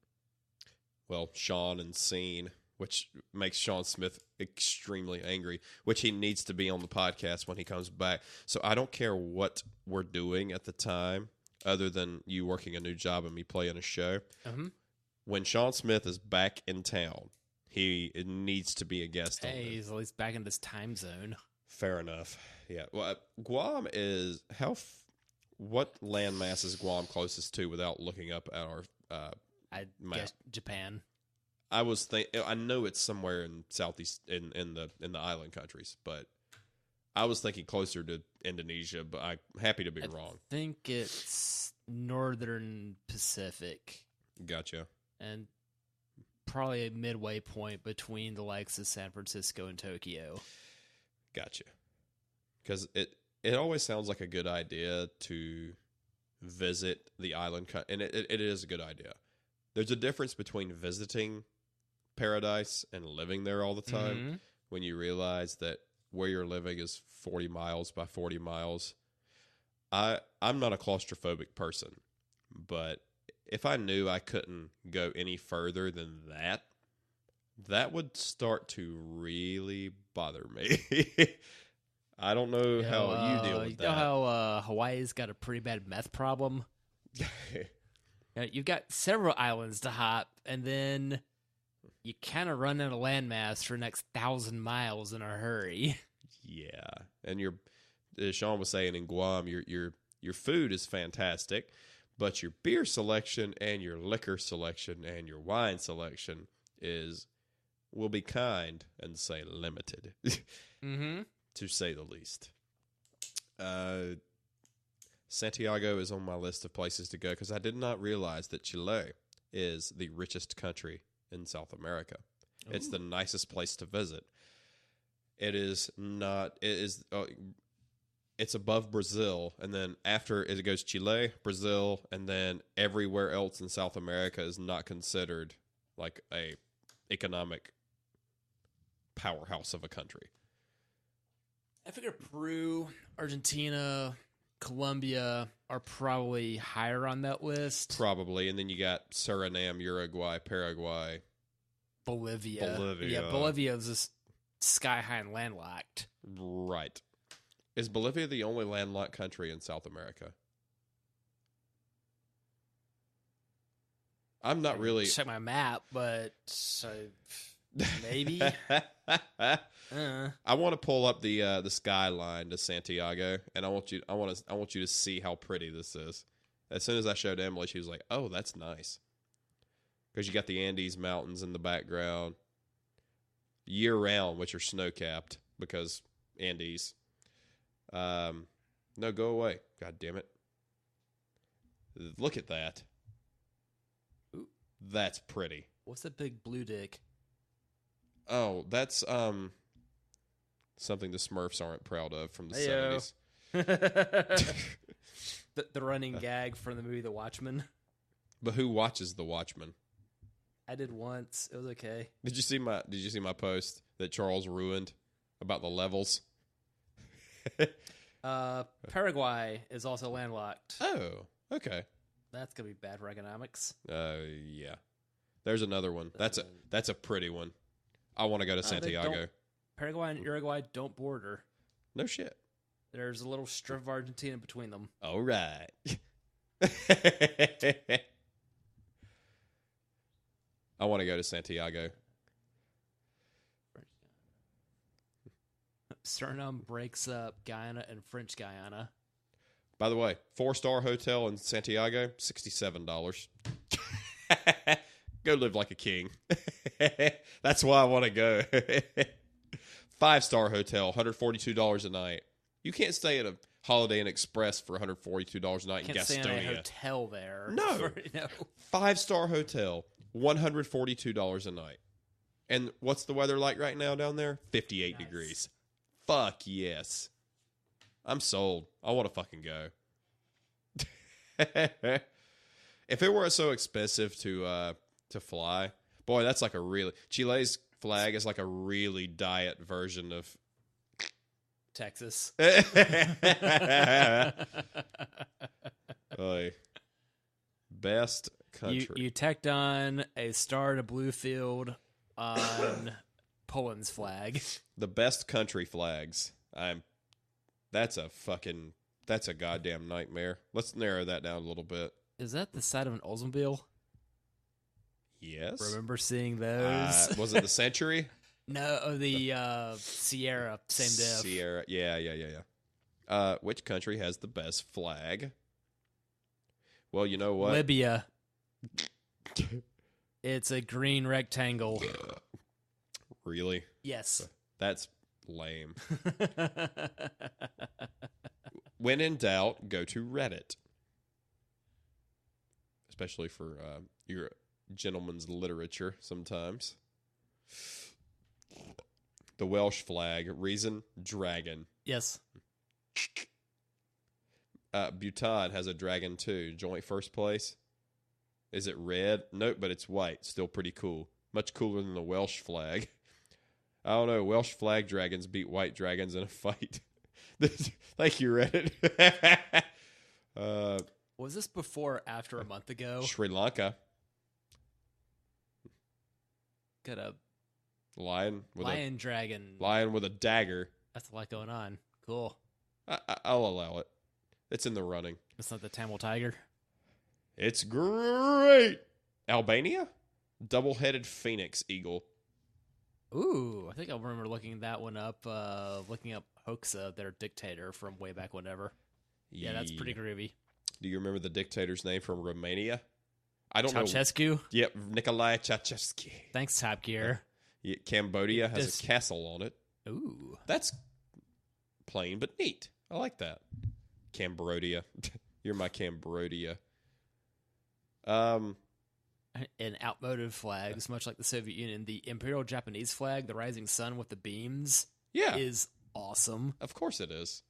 Well, Sean and Scene, which makes Sean Smith extremely angry, which he needs to be on the podcast when he comes back. So I don't care what we're doing at the time, other than you working a new job and me playing a show. Uh-huh. When Sean Smith is back in town, he needs to be a guest on Hey, this. he's at least back in this time zone. Fair enough. Yeah. Well, Guam is what landmass is Guam closest to without looking up at our I map? guess Japan. I know it's somewhere in southeast in the island countries, but I was thinking closer to Indonesia, but I'm happy to be wrong. I think it's northern Pacific Gotcha. and probably a midway point between the likes of San Francisco and Tokyo. Gotcha. Because it always sounds like a good idea to visit the island, and it is a good idea. There's a difference between visiting paradise and living there all the time. Mm-hmm. When you realize that where you're living is 40 miles by 40 miles. I'm not a claustrophobic person, but if I knew I couldn't go any further than that would start to really bother me. I don't know how you deal with you that. know how Hawaii's got a pretty bad meth problem? You've got several islands to hop, and then you kind of run out of landmass for the next 1,000 miles in a hurry. Yeah, and as Sean was saying, in Guam, your food is fantastic, but your beer selection and your liquor selection and your wine selection will be kind and say limited, Mm-hmm. to say the least. Santiago is on my list of places to go because I did not realize that Chile is the richest country in South America. Ooh. It's the nicest place to visit. It's above Brazil, and then after it goes Chile, Brazil, and then everywhere else in South America is not considered like a economic powerhouse of a country. I figure Peru, Argentina, Colombia are probably higher on that list. Probably, and then you got Suriname, Uruguay, Paraguay, Bolivia. Yeah, Bolivia is just sky high and landlocked. Right. Is Bolivia the only landlocked country in South America? I'm not really... Check my map, but maybe. I want to pull up the skyline to Santiago, and I want you to see how pretty this is. As soon as I showed Emily, she was like, "Oh, that's nice," because you got the Andes Mountains in the background, year round, which are snow capped because Andes. No, go away! God damn it! Look at that. Ooh. That's pretty. What's that big blue dick? Oh, that's something the Smurfs aren't proud of from the Heyo. 70s. The running gag from the movie The Watchmen. But who watches The Watchmen? I did once. It was okay. Did you see my post that Charles ruined about the levels? Paraguay is also landlocked. Oh, okay. That's gonna be bad for economics. Yeah. There's another one. That's a pretty one. I want to go to Santiago. Paraguay and Uruguay don't border. No shit. There's a little strip of Argentina between them. All right. I want to go to Santiago. Suriname breaks up Guyana and French Guyana. By the way, 4-star hotel in Santiago, $67. Go live like a king. That's why I want to go. 5-star hotel, $142 a night. You can't stay at a Holiday Inn Express for $142 a night in Can't stay in a Gastonia. hotel there. No. 5-star hotel, $142 a night. And what's the weather like right now down there? 58 degrees. Fuck yes. I'm sold. I want to fucking go. If it weren't so expensive to fly, boy, that's like a really... Chile's flag is like a really diet version of... Texas. Oy. Best country. You tacked on a star to blue field on Poland's flag. The best country flags. That's a goddamn nightmare. Let's narrow that down a little bit. Is that the side of an Oldsmobile? Yes. Remember seeing those? Was it the Century? No, the Sierra. Same diff. Sierra. Yeah. Which country has the best flag? Well, you know what? Libya. It's a green rectangle. Really? Yes. That's lame. When in doubt, go to Reddit. Especially for your gentleman's literature sometimes. The Welsh flag. Reason, dragon. Yes. Bhutan has a dragon too. Joint first place. Is it red? Nope, but it's white. Still pretty cool. Much cooler than the Welsh flag. I don't know. Welsh flag dragons beat white dragons in a fight. Thank you, Reddit. Was this before or after a month ago? Sri Lanka. Got a Lion dragon. Lion with a dagger. That's a lot going on. Cool. I'll allow it. It's in the running. It's not the Tamil tiger. It's great. Albania? Double-headed phoenix eagle. Ooh, I think I remember looking that one up, looking up Hoxha, their dictator from way back whenever. Yeah, that's pretty groovy. Do you remember the dictator's name from Romania? I don't know. Ceausescu? Yep, Nicolae Ceausescu. Thanks, Top Gear. Yeah, Cambodia has a castle on it. Ooh. That's plain but neat. I like that. Cambodia. You're my Cambodia. And outmoded flags, much like the Soviet Union, the Imperial Japanese flag, the rising sun with the beams, is awesome. Of course it is.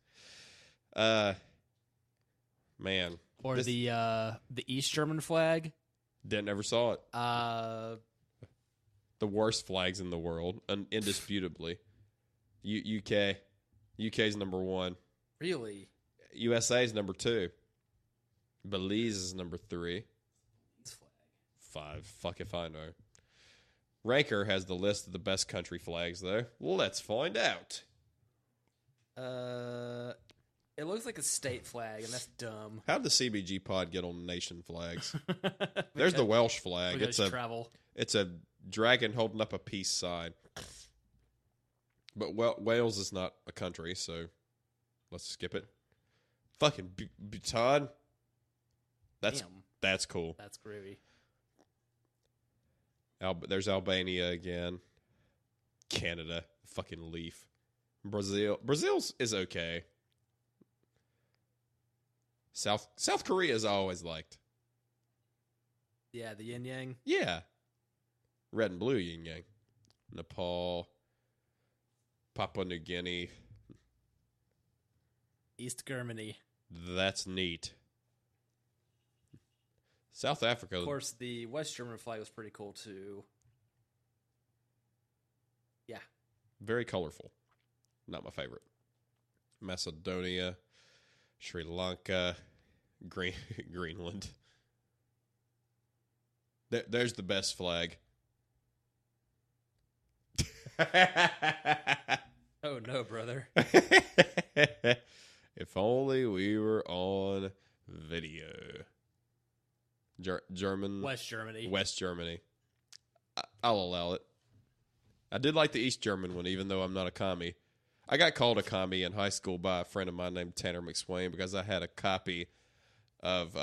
Man. Or the East German flag. Never saw it. The worst flags in the world, indisputably. UK. UK's number 1. Really? USA's number 2. Belize is number 3. 5. Fuck if I know. Ranker has the list of the best country flags, though. Let's find out. It looks like a state flag, and that's dumb. How did the CBGPod get on nation flags? There's the Welsh flag. It's a dragon holding up a peace sign. But Wales is not a country, so let's skip it. Fucking Bhutan. That's cool. That's groovy. There's Albania again. Canada, fucking leaf. Brazil's is okay. South Korea is always liked. Yeah, the yin yang. Yeah, red and blue yin yang. Nepal, Papua New Guinea, East Germany. That's neat. South Africa. Of course, the West German flag was pretty cool, too. Yeah. Very colorful. Not my favorite. Macedonia. Sri Lanka, Greenland. There's the best flag. Oh no, brother. If only we were on video. German. West Germany. West Germany. I'll allow it. I did like the East German one, even though I'm not a commie. I got called a commie in high school by a friend of mine named Tanner McSwain because I had a copy of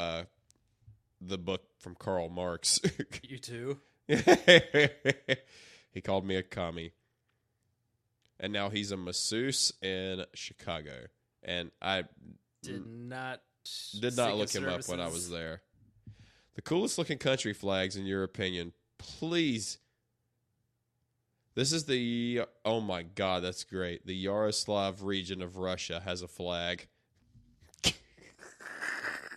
the book from Karl Marx. You too? He called me a commie. And now he's a masseuse in Chicago. And I did not look him up when I was there. The coolest looking country flags, in your opinion, please. This is oh my God, that's great. The Yaroslav region of Russia has a flag.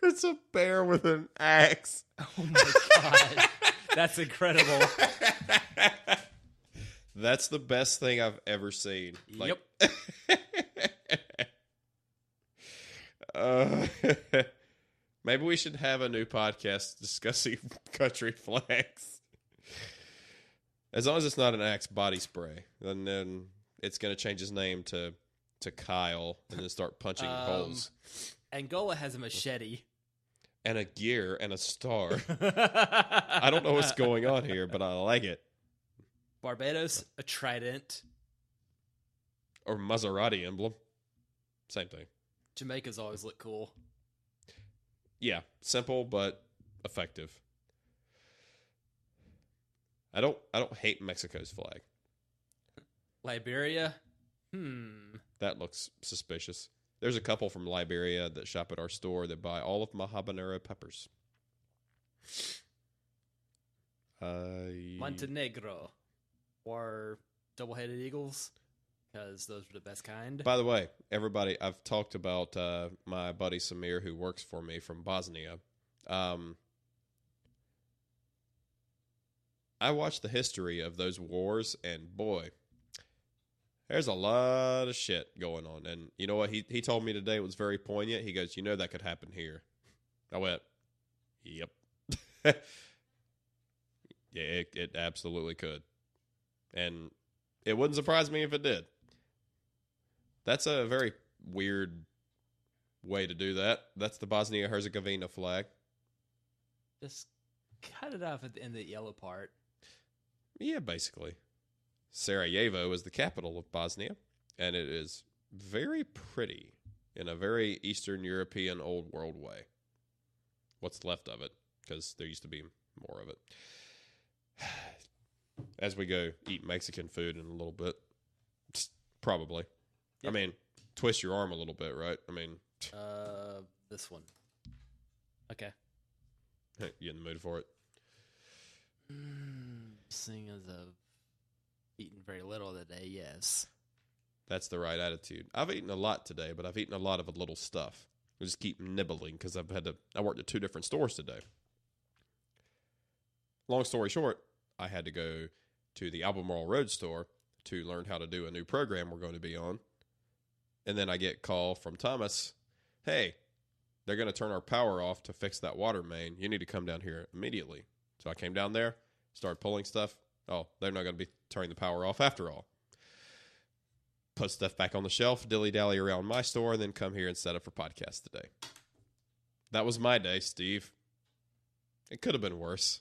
It's a bear with an axe. Oh my God. That's incredible. That's the best thing I've ever seen. Yep. Maybe we should have a new podcast discussing country flags. As long as it's not an Axe body spray, and then it's going to change his name to Kyle and then start punching holes. Angola has a machete. And a gear and a star. I don't know what's going on here, but I like it. Barbados, a trident. Or Maserati emblem. Same thing. Jamaica's always look cool. Yeah, simple but effective. I don't hate Mexico's flag. Liberia? That looks suspicious. There's a couple from Liberia that shop at our store that buy all of my habanero peppers. Montenegro. Or double-headed eagles, because those are the best kind. By the way, everybody, I've talked about my buddy Samir, who works for me from Bosnia. I watched the history of those wars, and boy, there's a lot of shit going on. And you know what? He told me today, it was very poignant. He goes, that could happen here. I went, yep. Yeah, it absolutely could. And it wouldn't surprise me if it did. That's a very weird way to do that. That's the Bosnia-Herzegovina flag. Just cut it off at the end of the yellow part. Yeah, basically. Sarajevo is the capital of Bosnia, and it is very pretty in a very Eastern European old world way. What's left of it, because there used to be more of it. As we go eat Mexican food in a little bit, probably. Yep. I mean, twist your arm a little bit, right? I mean, this one. Okay. You in the mood for it? Seeing as I've eaten very little today, yes. That's the right attitude. I've eaten a lot today, but I've eaten a lot of a little stuff. I just keep nibbling because I worked at 2 different stores today. Long story short, I had to go to the Albemarle Road store to learn how to do a new program we're going to be on. And then I get a call from Thomas, hey, they're going to turn our power off to fix that water main. You need to come down here immediately. So I came down there, started pulling stuff. Oh, they're not going to be turning the power off after all. Put stuff back on the shelf, dilly-dally around my store, and then come here and set up for podcast today. That was my day, Steve. It could have been worse.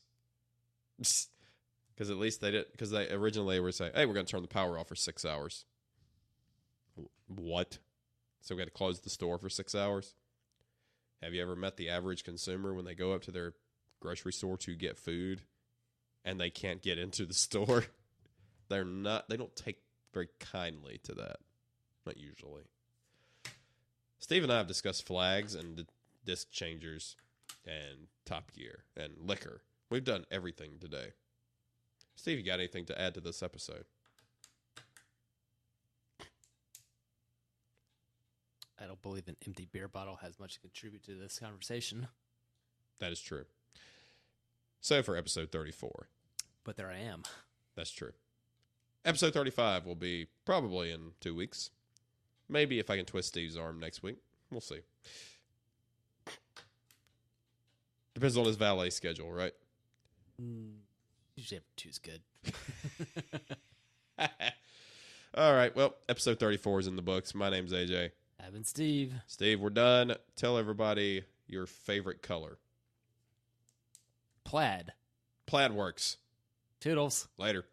Because at least they did. Because they originally were saying, hey, we're going to turn the power off for 6 hours. What? So we got to close the store for 6 hours? Have you ever met the average consumer when they go up to their grocery store to get food and they can't get into the store? They don't take very kindly to that. Not usually. Steve and I have discussed flags and disc changers and Top Gear and liquor. We've done everything today. Steve, you got anything to add to this episode? I don't believe an empty beer bottle has much to contribute to this conversation. That is true. So for episode 34. But there I am. That's true. Episode 35 will be probably in 2 weeks. Maybe if I can twist Steve's arm next week. We'll see. Depends on his valet schedule, right? Usually two's good. All right. Well, episode 34 is in the books. My name's AJ. Evan Steve. Steve, we're done. Tell everybody your favorite color. Plaid. Plaid works. Toodles. Later.